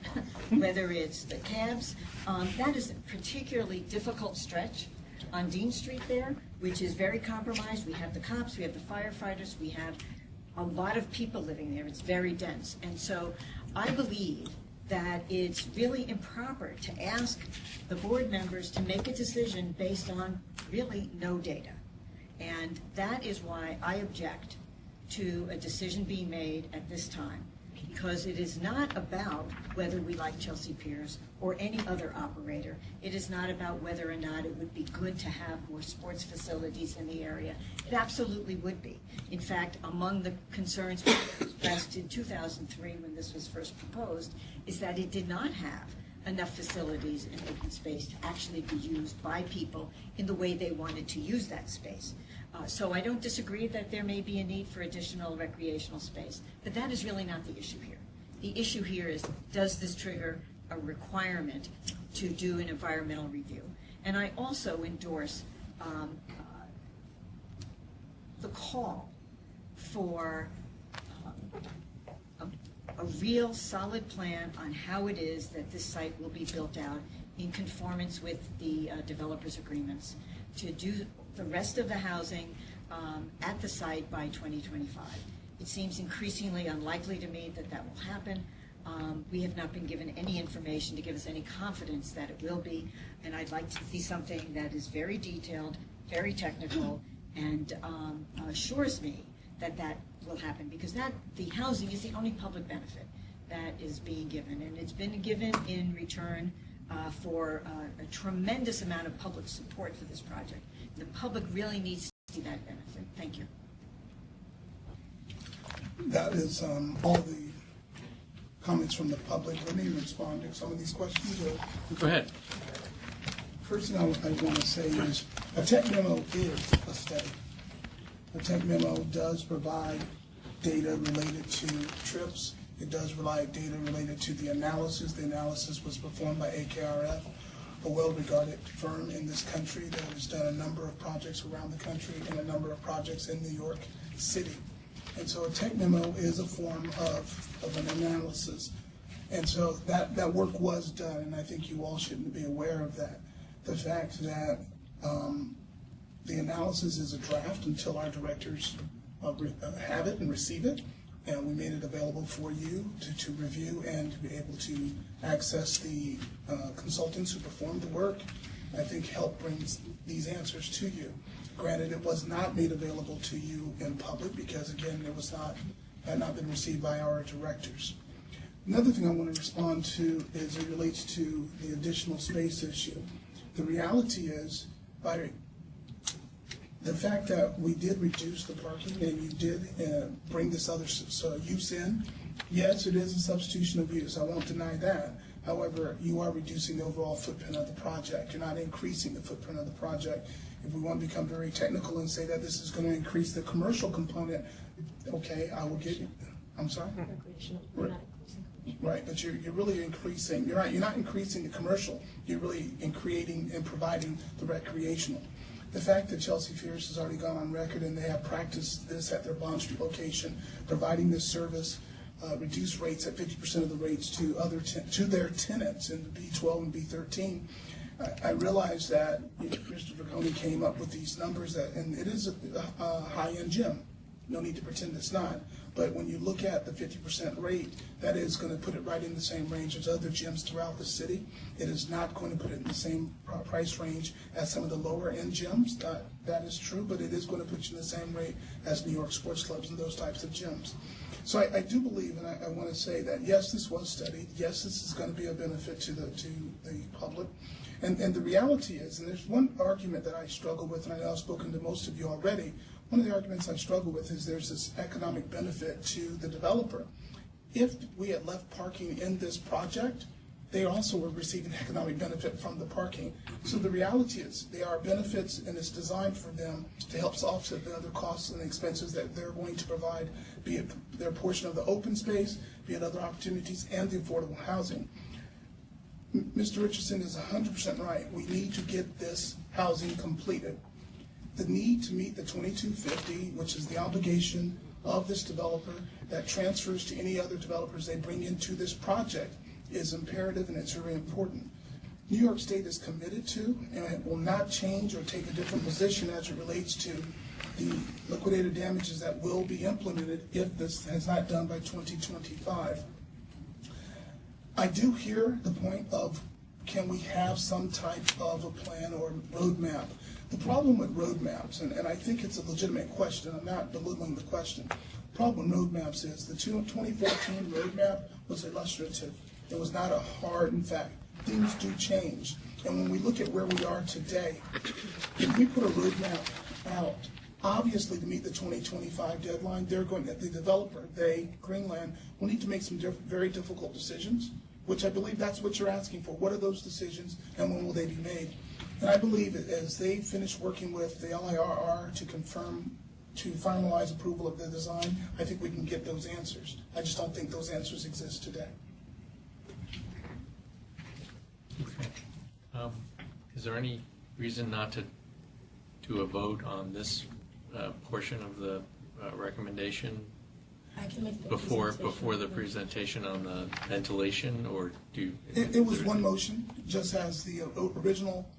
whether it's the cabs, that is a particularly difficult stretch on Dean Street there, which is very compromised. We have the cops, we have the firefighters, we have a lot of people living there. It's very dense. And so I believe that it's really improper to ask the board members to make a decision based on really no data. And that is why I object to a decision being made at this time, because it is not about whether we like Chelsea Piers or any other operator. It is not about whether or not it would be good to have more sports facilities in the area. It absolutely would be. In fact, among the concerns expressed in 2003 when this was first proposed is that it did not have enough facilities and open space to actually be used by people in the way they wanted to use that space. So I don't disagree that there may be a need for additional recreational space, but that is really not the issue here. The issue here is, does this trigger a requirement to do an environmental review? And I also endorse the call for a real solid plan on how it is that this site will be built out in conformance with the developers' agreements to do the rest of the housing at the site by 2025. It seems increasingly unlikely to me that that will happen. We have not been given any information to give us any confidence that it will be, and I'd like to see something that is very detailed, very technical, and assures me that that will happen, because the housing is the only public benefit that is being given, and it's been given in return for a tremendous amount of public support for this project. The public really needs to see that benefit. Thank you. That is all the comments from the public. Let me respond to some of these questions. Go ahead. First thing I want to say is a tech memo is a study. A tech memo does provide data related to trips. It does provide data related to the analysis. The analysis was performed by AKRF, a well-regarded firm in this country that has done a number of projects around the country and a number of projects in New York City. And so a tech memo is a form of an analysis. And so that work was done, and I think you all should be aware of that. The fact that the analysis is a draft until our directors have it and receive it, and we made it available for you to review and to be able to access the consultants who performed the work, I think help bring these answers to you. Granted, it was not made available to you in public because, again, had not been received by our directors. Another thing I want to respond to is it relates to the additional space issue. The reality is, by the fact that we did reduce the parking and you did bring this other use in, yes, it is a substitution of use. I won't deny that. However, you are reducing the overall footprint of the project. You're not increasing the footprint of the project. If we want to become very technical and say that this is going to increase the commercial component, okay, I will give you. I'm sorry? Right, but you're really increasing. You're right. You're not increasing the commercial. You're really creating and providing the recreational. The fact that Chelsea Pierce has already gone on record and they have practiced this at their Bond Street location, providing this service, reduced rates at 50% of the rates to their tenants in the B12 and B13. I realize that Mr. Verconi came up with these numbers and it is a high-end gym. No need to pretend it's not. But when you look at the 50% rate, that is going to put it right in the same range as other gyms throughout the city. It is not going to put it in the same price range as some of the lower-end gyms. That is true, but it is going to put you in the same rate as New York sports clubs and those types of gyms. So I do believe, and I want to say that, yes, this was studied. Yes, this is going to be a benefit to the public. And the reality is, and there's one argument that I struggle with, and I know I've spoken to most of you already. One of the arguments I struggle with is there's this economic benefit to the developer. If we had left parking in this project, they also were receiving economic benefit from the parking. So the reality is there are benefits, and it's designed for them to help offset the other costs and expenses that they're going to provide, be it their portion of the open space, be it other opportunities, and the affordable housing. Mr. Richardson is 100% right. We need to get this housing completed. The need to meet the 2250, which is the obligation of this developer that transfers to any other developers they bring into this project, is imperative, and it's very important. New York State is committed to, and it will not change or take a different position as it relates to the liquidated damages that will be implemented if this is not done by 2025. I do hear the point of, can we have some type of a plan or roadmap? The problem with roadmaps, and I think it's a legitimate question, I'm not belittling the question. The problem with roadmaps is the 2014 roadmap was illustrative. It was not a hard and fact. Things do change. And when we look at where we are today, if we put a roadmap out, obviously to meet the 2025 deadline, the developer, Greenland, will need to make some very difficult decisions, which I believe that's what you're asking for. What are those decisions and when will they be made? And I believe as they finish working with the LIRR to finalize approval of the design, I think we can get those answers. I just don't think those answers exist today. Okay. Is there any reason not to do a vote on this portion of the recommendation I can make the before the presentation on the ventilation, or do? It was one motion, just as the original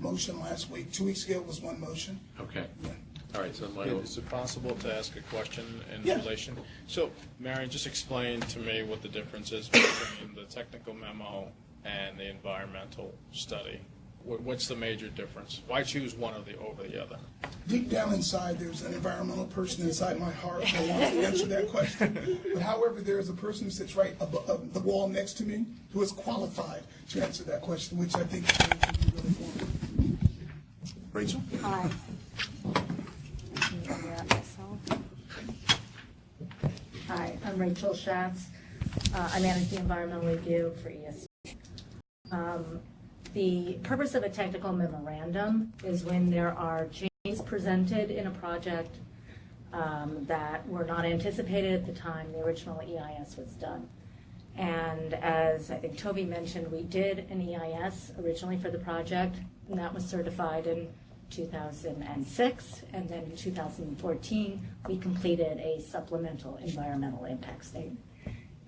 motion last week. 2 weeks ago was one motion. Okay. Yeah. All right. So is it possible to ask a question in Yeah. relation? So, Marion, just explain to me what the difference is between the technical memo and the environmental study. What's the major difference? Why choose one over the other? Deep down inside, there's an environmental person inside my heart that wants to answer that question. But however, there is a person who sits right above the wall next to me who is qualified to answer that question, which I think is really important. Rachel? Hi. Hi, I'm Rachel Schatz. I manage the environmental review for ESD. The purpose of a technical memorandum is when there are changes presented in a project that were not anticipated at the time the original EIS was done. And as I think Toby mentioned, we did an EIS originally for the project, and that was certified in 2006, and then in 2014 we completed a supplemental environmental impact statement.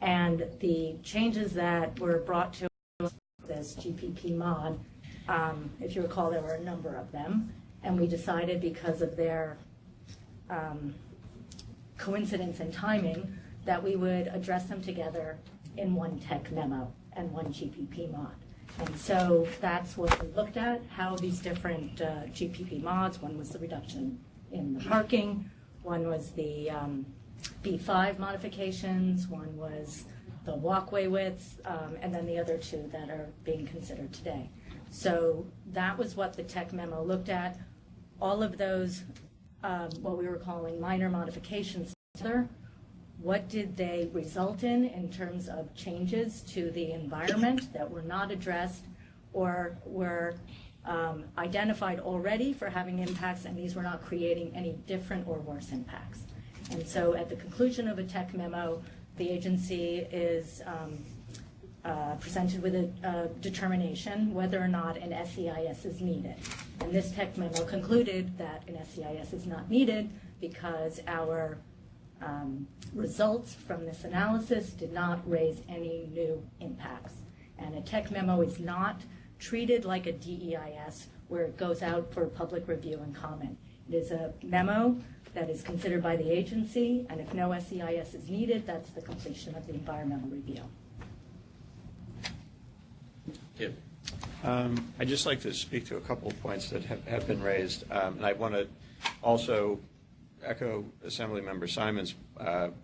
And the changes that were brought to this GPP mod, if you recall, there were a number of them, and we decided because of their coincidence in timing that we would address them together in one tech memo and one GPP mod. And so that's what we looked at, how these different GPP mods, one was the reduction in the parking, one was the B5 modifications, one was the walkway widths, and then the other two that are being considered today. So that was what the tech memo looked at. All of those, what we were calling minor modifications together, what did they result in terms of changes to the environment that were not addressed or were identified already for having impacts, and these were not creating any different or worse impacts. And so at the conclusion of a tech memo, the agency is presented with a determination whether or not an SEIS is needed. And this tech memo concluded that an SEIS is not needed because our results from this analysis did not raise any new impacts. And a tech memo is not treated like a DEIS where it goes out for public review and comment. It is a memo that is considered by the agency, and if no SEIS is needed, that's the completion of the environmental review. I'd just like to speak to a couple of points that have been raised, and I want to also echo Assemblymember Simon's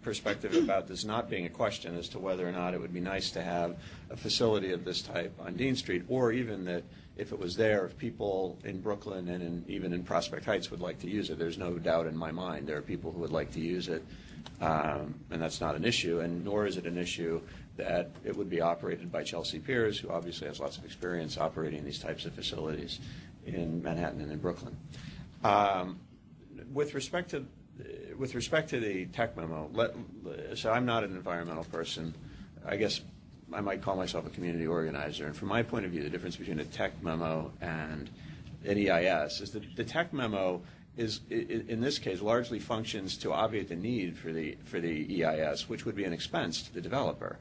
perspective about this not being a question as to whether or not it would be nice to have a facility of this type on Dean Street, or even that if it was there, if people in Brooklyn and even in Prospect Heights would like to use it. There's no doubt in my mind there are people who would like to use it, and that's not an issue, and nor is it an issue that it would be operated by Chelsea Piers, who obviously has lots of experience operating these types of facilities in Manhattan and in Brooklyn. With respect to the tech memo, so I'm not an environmental person. I guess I might call myself a community organizer. And from my point of view, the difference between a tech memo and an EIS is that the tech memo is, in this case, largely functions to obviate the need for the EIS, which would be an expense to the developer.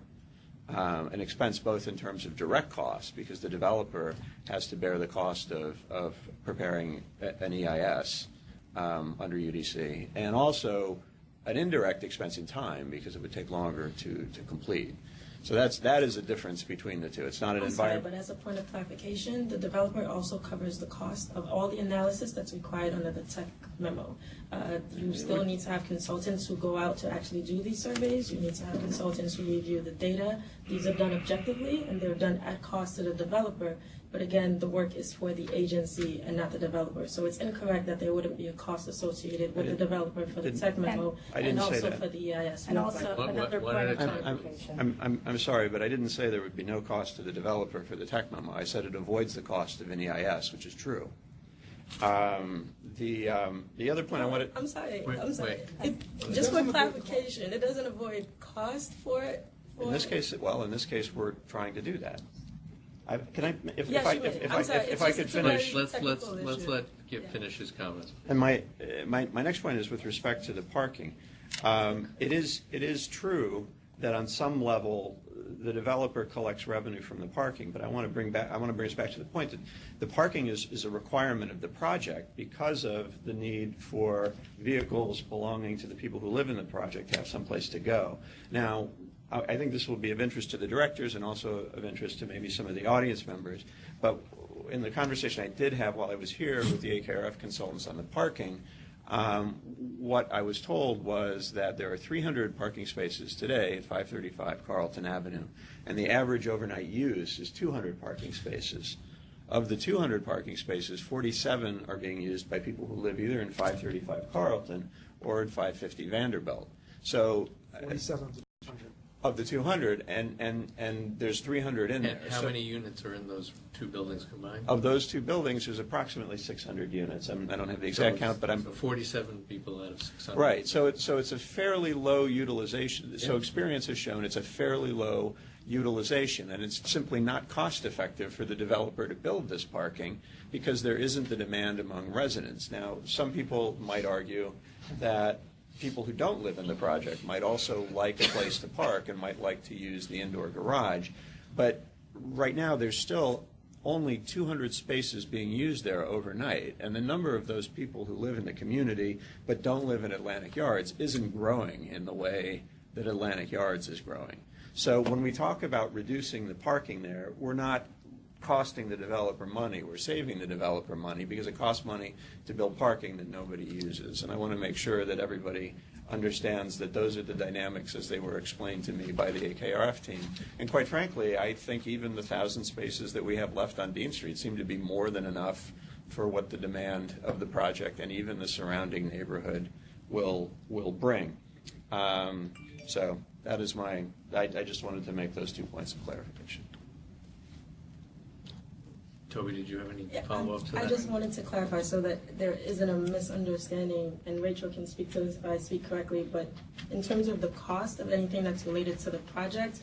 An expense both in terms of direct costs, because the developer has to bear the cost of preparing an EIS under UDC, and also an indirect expense in time, because it would take longer to complete. So that is a difference between the two. It's not an environment. But as a point of clarification, the developer also covers the cost of all the analysis that's required under the tech memo. You still need to have consultants who go out to actually do these surveys. You need to have consultants who review the data. These are done objectively, and they're done at cost to the developer. But again, the work is for the agency and not the developer. So it's incorrect that there wouldn't be a cost associated with the developer for the tech memo and also for the EIS. And also another point of clarification. I'm sorry, but I didn't say there would be no cost to the developer for the tech memo. I said it avoids the cost of an EIS, which is true. The other point I wanted. I'm sorry. Just for clarification, it doesn't avoid cost for it. In this case, we're trying to do that. Can I, if I could finish? Let's let Kip finish his comments. And my next point is with respect to the parking. It is true that on some level the developer collects revenue from the parking, but I want to bring us back to the point that the parking is a requirement of the project because of the need for vehicles belonging to the people who live in the project to have someplace to go. Now, I think this will be of interest to the directors and also of interest to maybe some of the audience members, but in the conversation I did have while I was here with the AKRF consultants on the parking, what I was told was that there are 300 parking spaces today at 535 Carlton Avenue, and the average overnight use is 200 parking spaces. Of the 200 parking spaces, 47 are being used by people who live either in 535 Carlton or at 550 Vanderbilt. So 47 of the 200, and there's 300 in there. How So many units are in those two buildings combined? of those two buildings, there's approximately 600 units. I don't have the exact count, but I'm... So 47 people out of 600. Right, so it's a fairly low utilization. So Yeah. experience has shown it's a fairly low utilization, and it's simply not cost effective for the developer to build this parking because there isn't the demand among residents. Now, some people might argue that people who don't live in the project might also like a place to park and might like to use the indoor garage, but right now there's still only 200 spaces being used there overnight, and the number of those people who live in the community but don't live in Atlantic Yards isn't growing in the way that Atlantic Yards is growing. So when we talk about reducing the parking there, we're not costing the developer money, we're saving the developer money because it costs money to build parking that nobody uses. And I want to make sure that everybody understands that those are the dynamics as they were explained to me by the AKRF team. And quite frankly, I think even the 1,000 spaces that we have left on Dean Street seem to be more than enough for what the demand of the project and even the surrounding neighborhood will bring. So that is I just wanted to make those 2 points of clarification. Toby, did you have any follow-up to that? I just wanted to clarify so that there isn't a misunderstanding, and Rachel can speak to this if I speak correctly, but in terms of the cost of anything that's related to the project,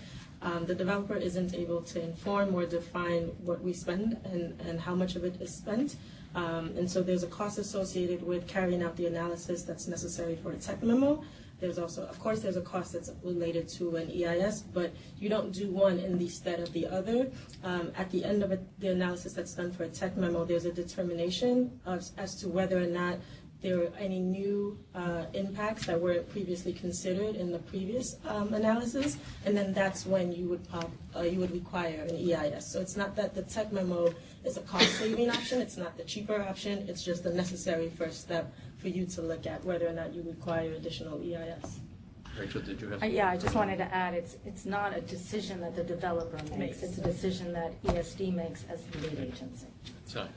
the developer isn't able to inform or define what we spend and how much of it is spent. And so there's a cost associated with carrying out the analysis that's necessary for a tech memo. There's also, of course, there's a cost that's related to an EIS, but you don't do one in the stead of the other. At the end of the analysis that's done for a tech memo, there's a determination as to whether or not there are any new impacts that were previously considered in the previous analysis, and then that's when you would require an EIS. So it's not that the tech memo is a cost-saving option, it's not the cheaper option, it's just a necessary first step for you to look at whether or not you require additional EIS. Rachel, did you have? Yeah, I just wanted to add, it's not a decision that the developer makes, it's a decision that ESD makes as the lead agency. Sorry.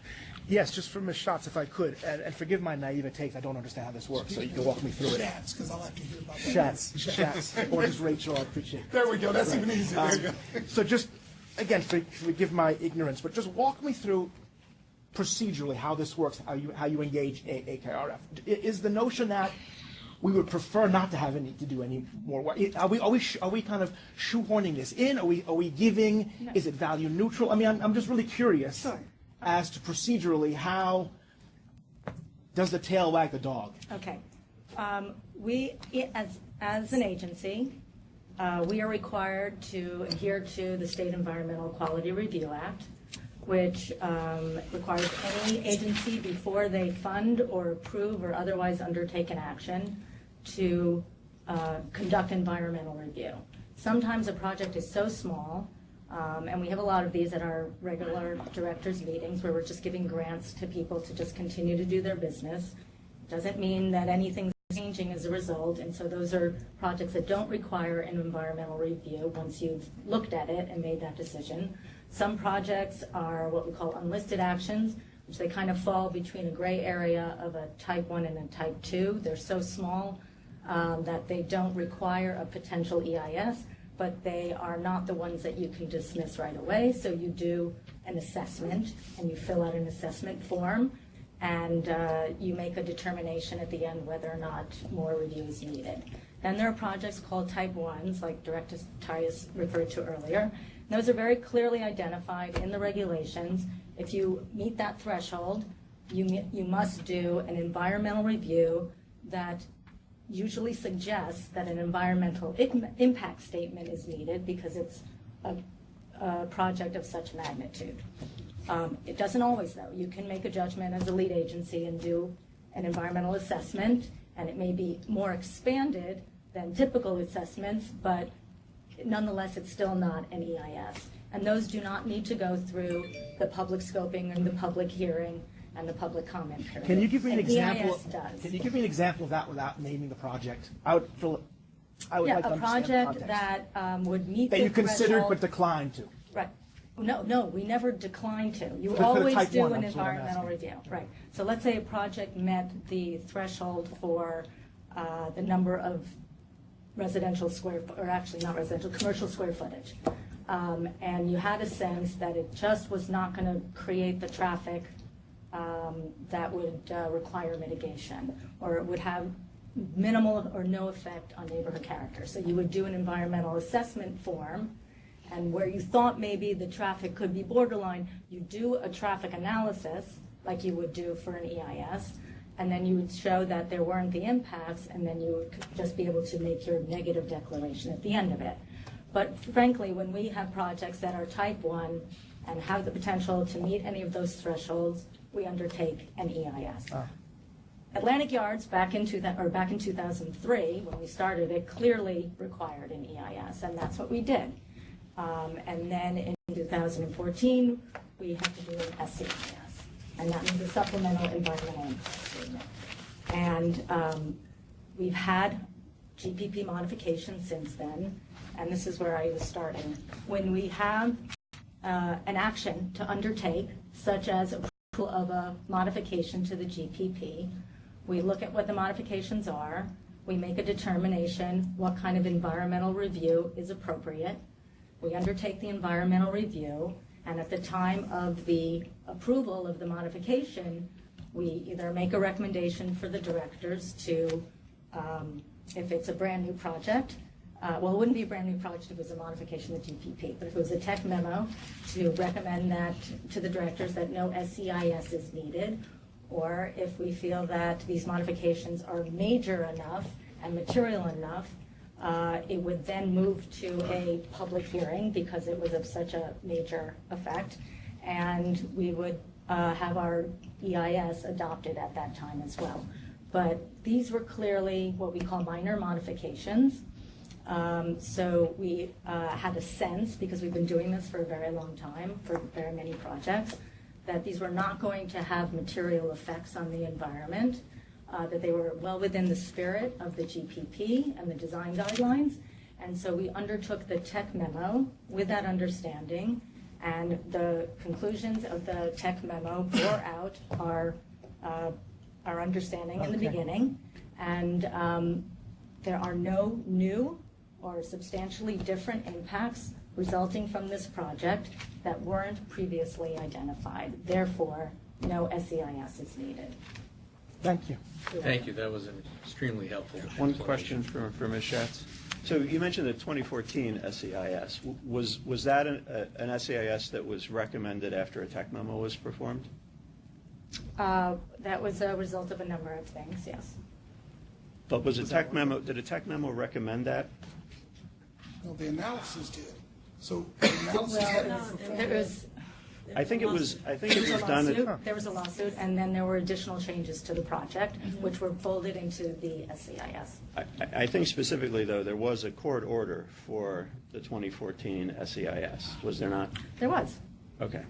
Yes, just for Ms. Schatz, if I could, and forgive my naivete, I don't understand how this works, so you can walk me through it. Schatz, because I like to hear about that. Schatz, or just Rachel, I appreciate it. There we go, that's even easier. There you go. So just, again, forgive my ignorance, but just walk me through procedurally how this works, how you engage AKRF. Is the notion that we would prefer not to have to do any more work? Are we kind of shoehorning this in? Are we giving? No. Is it value neutral? I mean, I'm just really curious. Sure. As to procedurally, how does the tail wag the dog? Okay. We, as an agency, we are required to adhere to the State Environmental Quality Review Act, which requires any agency before they fund or approve or otherwise undertake an action to conduct environmental review. Sometimes a project is so small, and we have a lot of these at our regular directors meetings where we're just giving grants to people to just continue to do their business. Doesn't mean that anything's changing as a result, and so those are projects that don't require an environmental review once you've looked at it and made that decision. Some projects are what we call unlisted actions, which they kind of fall between a gray area of a type 1 and a type 2. They're so small that they don't require a potential EIS, but they are not the ones that you can dismiss right away. So you do an assessment, and you fill out an assessment form, and you make a determination at the end whether or not more review is needed. Then there are projects called type 1s, like Director Tyus referred to earlier. Those are very clearly identified in the regulations. If you meet that threshold, you must do an environmental review that usually suggests that an environmental impact statement is needed because it's a project of such magnitude. It doesn't always, though. You can make a judgment as a lead agency and do an environmental assessment, and it may be more expanded than typical assessments, but nonetheless, it's still not an EIS. And those do not need to go through the public scoping and the public hearing and the public comment period. Can you give me an And example? EIS does. Can you give me an example of that without naming the project? I would Yeah, like to a understand the project context. that would meet the That you considered threshold- but declined to. Right. No, we never declined to. You For the always type do one, an that's what I'm environmental asking. review. Right. So let's say a project met the threshold for the number of residential square, or actually not residential, commercial square footage. And you had a sense that it just was not going to create the traffic that would require mitigation, or it would have minimal or no effect on neighborhood character. So you would do an environmental assessment form, and where you thought maybe the traffic could be borderline, you do a traffic analysis like you would do for an EIS, and then you would show that there weren't the impacts, and then you would just be able to make your negative declaration at the end of it. But frankly, when we have projects that are type 1 and have the potential to meet any of those thresholds, we undertake an EIS. Atlantic Yards back in 2003, when we started it, clearly required an EIS, and that's what we did. And then in 2014, we had to do an SCIS, and that means a supplemental environmental impact statement. And we've had GPP modifications since then, and this is where I was starting. When we have an action to undertake, such as approval of a modification to the GPP, we look at what the modifications are, we make a determination what kind of environmental review is appropriate, we undertake the environmental review, and at the time of the approval of the modification, we either make a recommendation for the directors to, if it's a brand new project, well, it wouldn't be a brand new project if it was a modification of the GPP, but if it was a tech memo, to recommend that to the directors that no SCIS is needed, or if we feel that these modifications are major enough and material enough, it would then move to a public hearing because it was of such a major effect, and we would have our EIS adopted at that time as well. But these were clearly what we call minor modifications. So we had a sense, because we've been doing this for a very long time, for very many projects, that these were not going to have material effects on the environment, that they were well within the spirit of the GPP and the design guidelines. And so we undertook the tech memo with that understanding, and the conclusions of the tech memo bore out our understanding in the beginning. And there are no new or substantially different impacts resulting from this project that weren't previously identified. Therefore, no SCIS is needed. Thank you. Thank you. That was an extremely helpful. One question for Ms. Schatz. So you mentioned the 2014 SCIS. Was that an SCIS that was recommended after a tech memo was performed? That was a result of a number of things, yes. But was a tech memo? Did a tech memo recommend that? No, the analysis did. So the analysis had to be performed. There was. I think it was done. There was a lawsuit, and then there were additional changes to the project, which were folded into the SCIS. I think specifically, though, there was a court order for the 2014 SCIS. Was there not? There was. Okay.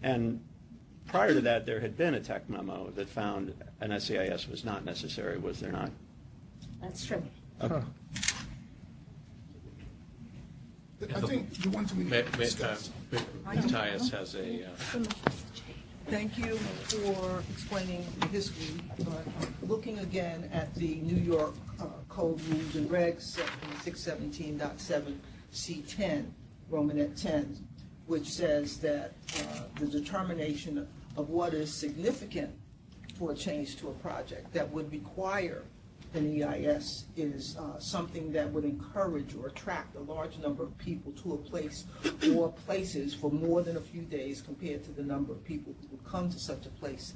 And prior to that, there had been a tech memo that found an SCIS was not necessary, was there not? That's true. Okay. I think you want to discuss. Matthias has a. Thank you for explaining the history, but looking again at the New York Code Rules and Regs, section 617.7 C10, Romanet 10, which says that the determination of what is significant for a change to a project that would require an EIS is something that would encourage or attract a large number of people to a place or places for more than a few days compared to the number of people who would come to such a place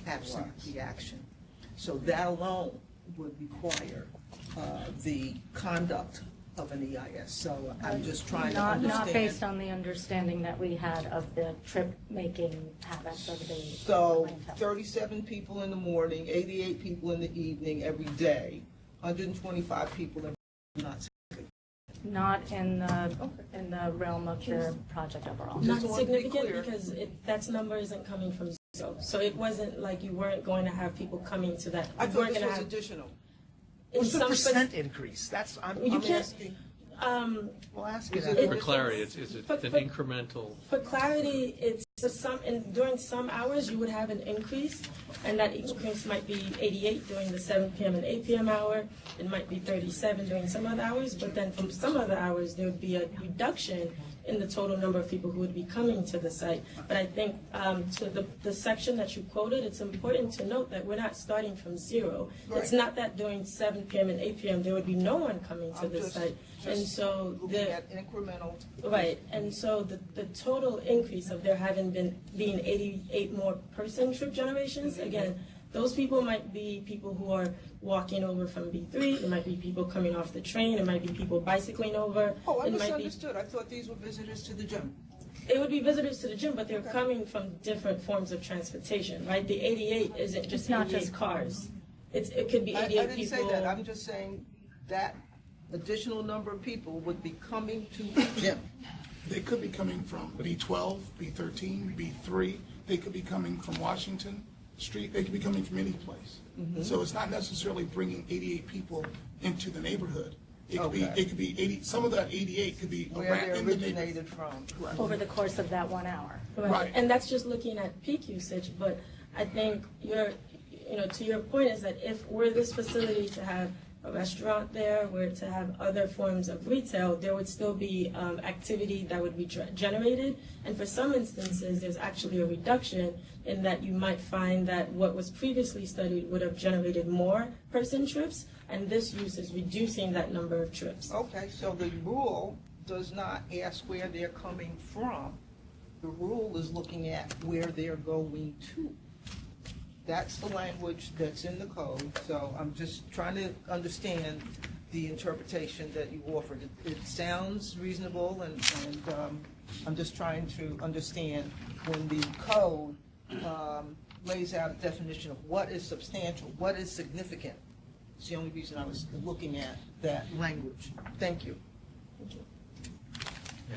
absent the action. So that alone would require the conduct of an EIS. So I'm just trying to understand. Not based on the understanding that we had of the trip-making habits of the. So 37 people in the morning, 88 people in the evening every day, 125 people every not. Not in the realm of the project overall. Not Just want to be significant clear. because that number isn't coming from zero. So it wasn't like you weren't going to have people coming to that. I You thought weren't this gonna was have- additional. in What's the some percent increase? That's, I'm You can't- asking. We'll ask you you that. For clarity, is it an incremental? For clarity, it's during some hours you would have an increase, and that increase might be 88 during the 7 p.m. and 8 p.m. hour. It might be 37 during some other hours, but then from some other hours there would be a reduction in the total number of people who would be coming to the site. But I think to the section that you quoted, it's important to note that we're not starting from zero. Right. It's not that during 7 p.m. and 8 p.m. there would be no one coming to I'm the just- site. just And so looking at incremental. Right, and so the total increase of there having being 88 more person trip generations, again, those people might be people who are walking over from B3, it might be people coming off the train, it might be people bicycling over. Oh, I it might be, misunderstood. I thought these were visitors to the gym. it would be visitors to the gym, but they're coming from different forms of transportation, right? The 88 isn't just It's not 88 just cars. It could be 88 I didn't people. say that. I'm just saying that additional number of people would be coming to the gym. They could be coming from B12, B13, B3. They could be coming from Washington Street. They could be coming from any place. So it's not necessarily bringing 88 people into the neighborhood. It could be, Okay. it could be 80, some of that 88 could be Where around they in the neighborhood. originated from. Over the course of that 1 hour. Right. And that's just looking at peak usage, but I think to your point is that if we're this facility to have a restaurant there, were to have other forms of retail, there would still be activity that would be generated. And for some instances, there's actually a reduction in that you might find that what was previously studied would have generated more person trips, and this use is reducing that number of trips. Okay, so the rule does not ask where they're coming from. The rule is looking at where they're going to. That's the language that's in the code, so I'm just trying to understand the interpretation that you offered. It sounds reasonable, and I'm just trying to understand when the code lays out a definition of what is substantial, what is significant. It's the only reason I was looking at that language. Thank you.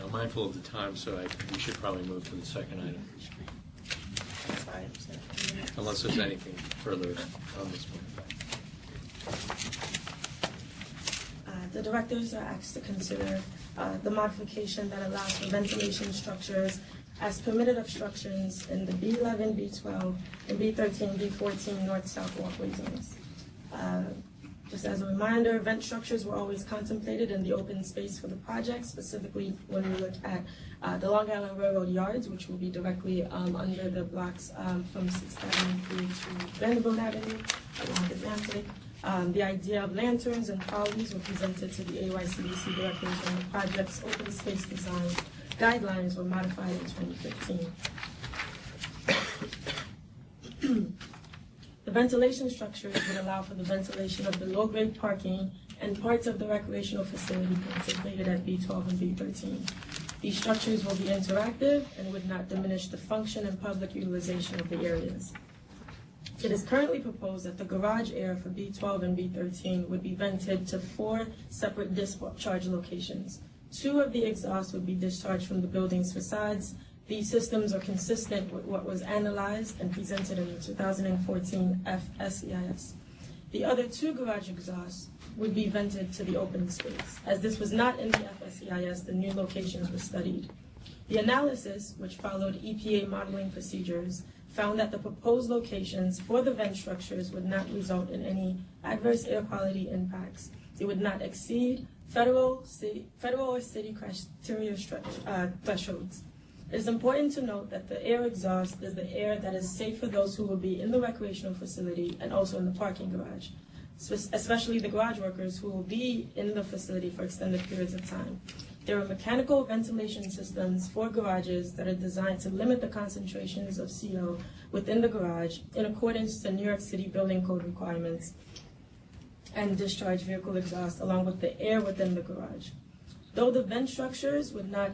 I'm mindful of the time, so we should probably move to the second item. Unless there's anything further on this one. The directors are asked to consider the modification that allows for ventilation structures as permitted obstructions in the B11, B12, and B13, B14 north-south walkway zones. Just as a reminder, vent structures were always contemplated in the open space for the project, specifically when we look at the Long Island Railroad yards, which will be directly under the blocks from 6th Avenue through to Vanderbilt Avenue along Atlantic. The idea of lanterns and trolleys were presented to the AYCDC directors, and the project's open space design guidelines were modified in 2015. The ventilation structures would allow for the ventilation of the low-grade parking and parts of the recreational facility contemplated at B12 and B13. These structures will be interactive and would not diminish the function and public utilization of the areas. It is currently proposed that the garage air for B12 and B13 would be vented to 4 separate discharge locations. 2 of the exhausts would be discharged from the building's facades. These systems are consistent with what was analyzed and presented in the 2014 FSEIS. The other 2 garage exhausts would be vented to the open space. As this was not in the FSEIS, the new locations were studied. The analysis, which followed EPA modeling procedures, found that the proposed locations for the vent structures would not result in any adverse air quality impacts. They would not exceed federal or city criteria thresholds. It is important to note that the air exhaust is the air that is safe for those who will be in the recreational facility and also in the parking garage, especially the garage workers who will be in the facility for extended periods of time. There are mechanical ventilation systems for garages that are designed to limit the concentrations of CO within the garage in accordance to New York City Building Code requirements and discharge vehicle exhaust along with the air within the garage. Though the vent structures would not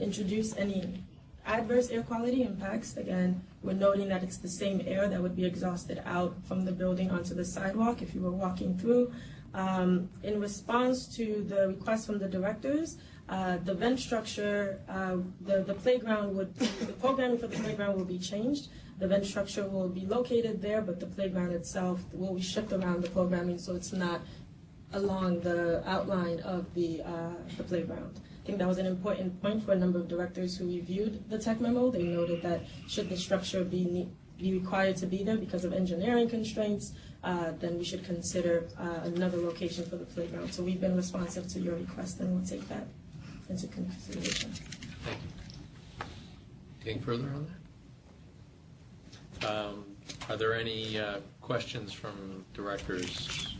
introduce any adverse air quality impacts, again, we're noting that it's the same air that would be exhausted out from the building onto the sidewalk if you were walking through. In response to the request from the directors, the vent structure, the playground the programming for the playground will be changed. The vent structure will be located there, but the playground itself will be shifted around the programming so it's not along the outline of the playground. I think that was an important point for a number of directors who reviewed the tech memo. They noted that should the structure be required to be there because of engineering constraints, then we should consider another location for the playground. So we've been responsive to your request, and we'll take that into consideration. Thank you. Anything further on that? Are there any questions from directors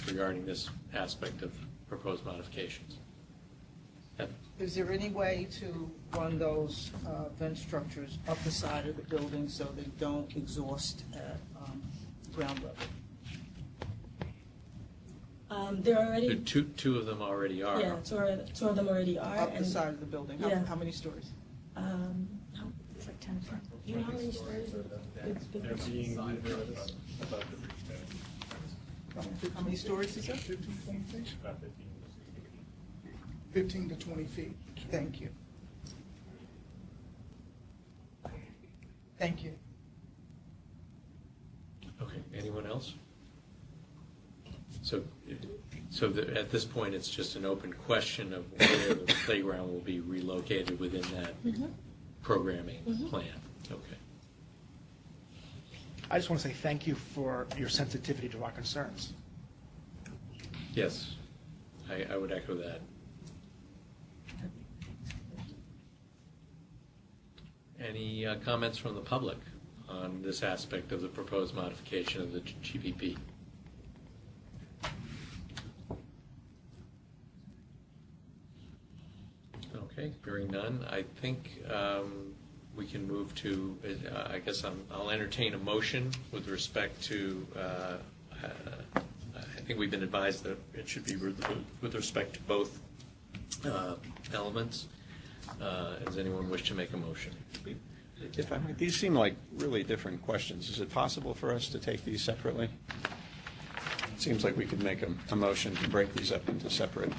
regarding this aspect of proposed modifications? Is there any way to run those vent structures up the side of the building so they don't exhaust at ground level? There are already Two of them already are. Yeah, two of them already are. Up the side of the building? Yeah. How many stories? It's like 10 floors. Do you know how many stories? They're being above the How many stories is that? 15 to 20 feet. Thank you. Thank you. Okay, anyone else? So at this point, it's just an open question of where the playground will be relocated within that programming plan. Okay. I just want to say thank you for your sensitivity to our concerns. Yes, I would echo that. Any comments from the public on this aspect of the proposed modification of the GPP? Okay, hearing none, I think we can move to, I guess I'll entertain a motion with respect to, I think we've been advised that it should be with respect to both elements. Does anyone wish to make a motion? If I might, these seem like really different questions. Is it possible for us to take these separately? It seems like we could make a motion to break these up into separate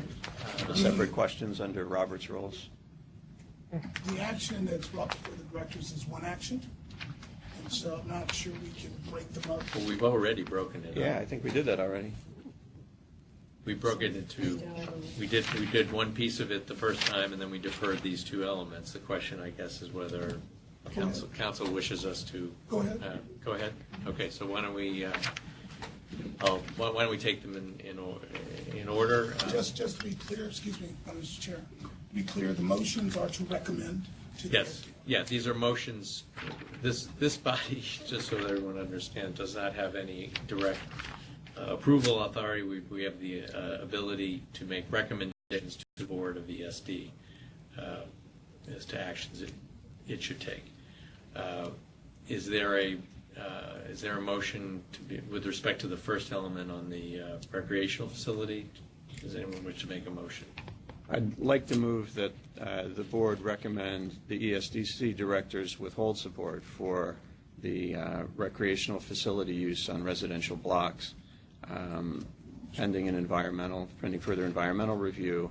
questions under Robert's rules. The action that's brought before the directors is one action, and so I'm not sure we can break them up. Well, we've already broken it up. Yeah, I think we did that already. We broke it into, we did one piece of it the first time, and then we deferred these two elements. The question, I guess, is whether council wishes us to. Go ahead. Go ahead. Okay, so why don't we take them in order? Just to be clear, excuse me, Mr. Chair, to be clear, the motions are to recommend to the Yes, yeah, these are motions. This body, just so that everyone understands, does not have any direct approval authority. We have the ability to make recommendations to the board of ESD as to actions it should take. Is there a motion to be, with respect to the first element on the recreational facility? Does anyone wish to make a motion? I'd like to move that the board recommend the ESDC directors withhold support for the recreational facility use on residential blocks, pending further environmental review,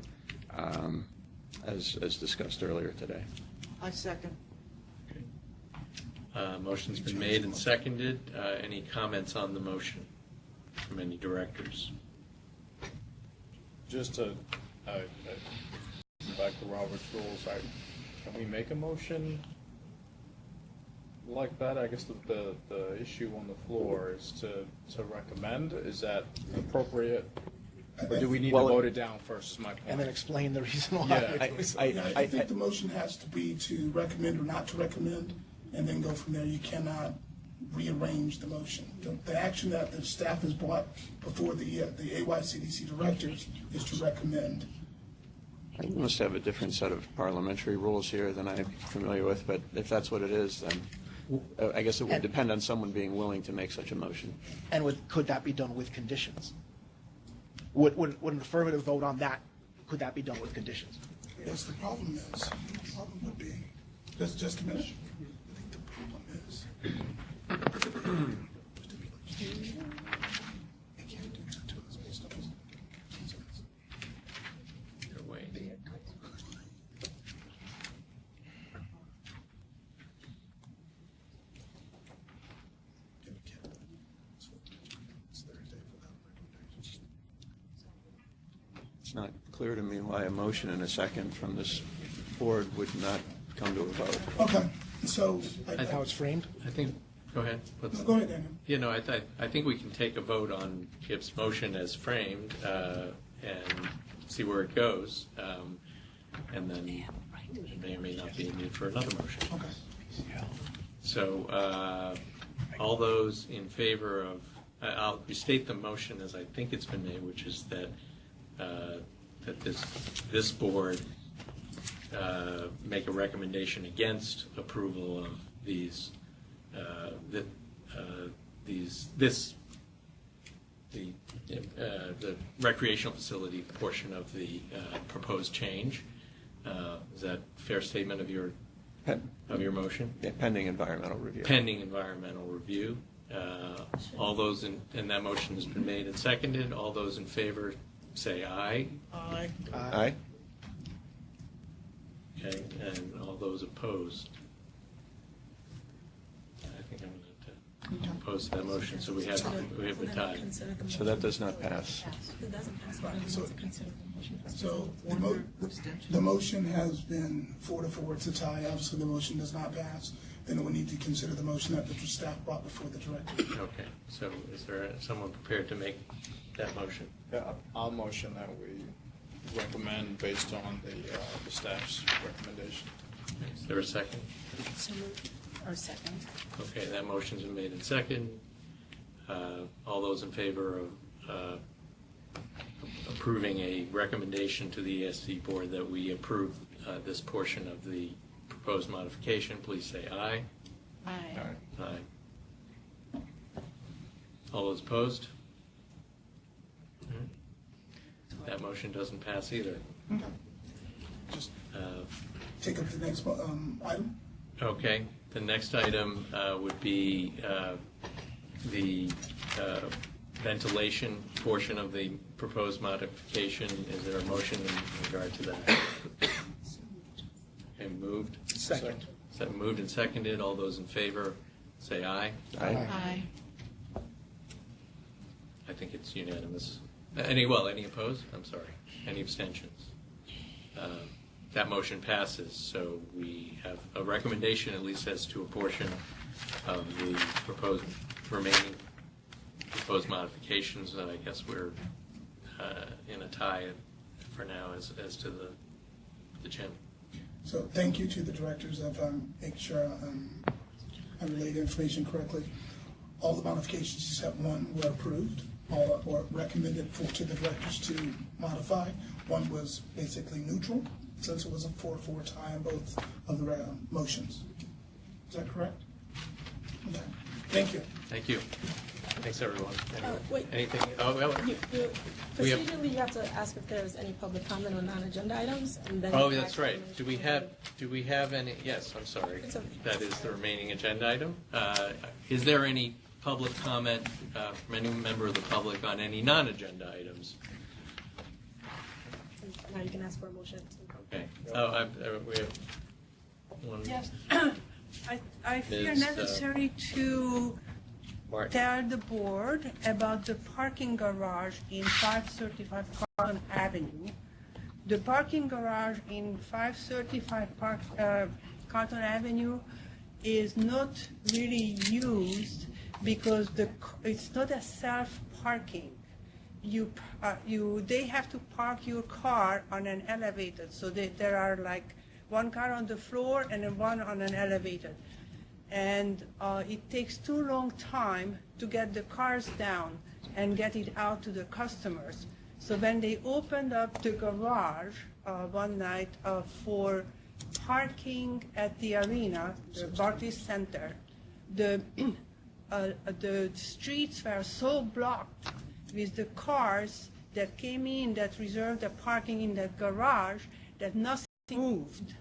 as discussed earlier today. I second. Motion's been made and seconded. Any comments on the motion from any directors? Just to back to Robert's rules, can we make a motion like that? I guess the issue on the floor is to recommend. Is that appropriate? Or do we need to vote it down first, is my point. And then explain the reason why. Yeah. I think the motion has to be to recommend or not to recommend, and then go from there. You cannot rearrange the motion. The action that the staff has brought before the AYCDC directors is to recommend. I must have a different set of parliamentary rules here than I'm familiar with, but if that's what it is, then I guess it would depend on someone being willing to make such a motion. And could that be done with conditions? Would an affirmative vote on that, could that be done with conditions? Yes, the problem would be, just a minute. I think the problem is, it can't do that to us It's not clear to me why a motion and a second from this board would not come to a vote. Okay, so. How it's framed? I think, go ahead. Go ahead, Daniel. You know, I think we can take a vote on Kip's motion as framed and see where it goes. And then there may or may not be a need for another motion. Okay. So all those in favor of, I'll restate the motion as I think it's been made, which is that that this board make a recommendation against approval of these the recreational facility portion of the proposed change. Is that a fair statement of your motion? Yeah, pending environmental review. Pending environmental review. All those and that motion has been made and seconded. All those in favor say aye. Aye. Aye. Okay, and all those opposed. I think I'm going to oppose that motion, so we have the tie. So that does not pass. It doesn't pass. So the motion has been 4-4, it's a tie. Obviously, the motion does not pass. Then we need to consider the motion that the staff brought before the director. Okay, so is there someone prepared to make that motion? Yeah, I'll motion that we recommend based on the staff's recommendation. Is there a second? Or second. Okay, that motion's been made and second. All those in favor of approving a recommendation to the ESD board that we approve this portion of the proposed modification, please say aye. Aye. Aye. All those opposed? That motion doesn't pass either. Just take up the next item. Okay, the next item would be the ventilation portion of the proposed modification. Is there a motion in regard to that? Okay, moved. Second. So moved and seconded. All those in favor say aye. Aye. Aye. I think it's unanimous. Any opposed? I'm sorry. Any abstentions? That motion passes, so we have a recommendation, at least as to a portion of the remaining proposed modifications. I guess we're in a tie for now as to the gym. So thank you to the directors of making sure I relayed the information correctly. All the modifications except one were approved, all were recommended to the directors to modify. One was basically neutral, since it was a 4-4 tie on both of the motions. Is that correct? Okay. Thank you. Thank you. Thanks, everyone. Wait. Anything? Oh, well, we have. Procedurally, you have to ask if there's any public comment on non-agenda items, and then. Oh, that's right. Do we have any? Yes, I'm sorry. It's okay. That is the remaining agenda item. Is there any public comment from any member of the public on any non-agenda items? Now you can ask for a motion. Okay. Oh, we have one. Yes. I feel Ms. necessary to Martin. tell the board about the parking garage in 535 Carlton Avenue. The parking garage in 535 Carlton Avenue is not really used because it's not a self-parking. They have to park your car on an elevator, so there are like one car on the floor and then one on an elevator. And it takes too long time to get the cars down and get it out to the customers. So when they opened up the garage one night for parking at the arena, the Barclays Center, the streets were so blocked with the cars that came in that reserved the parking in that garage that nothing moved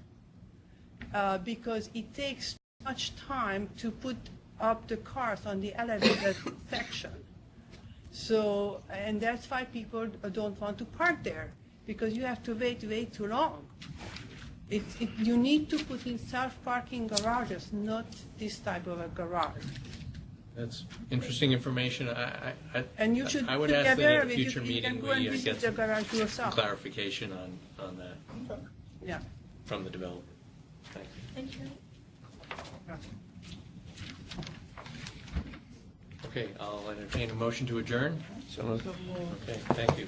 because it takes much time to put up the cars on the elevated section. So, and that's why people don't want to park there, because you have to wait too long. You need to put in self-parking garages, not this type of a garage. That's interesting information. And you should I would ask that together, at I a mean, future you can meeting, go and we visit get the some garage yourself. clarification on that Yeah. from the developer. Thank you. Thank you. Okay, I'll entertain a motion to adjourn. So moved. Okay, thank you.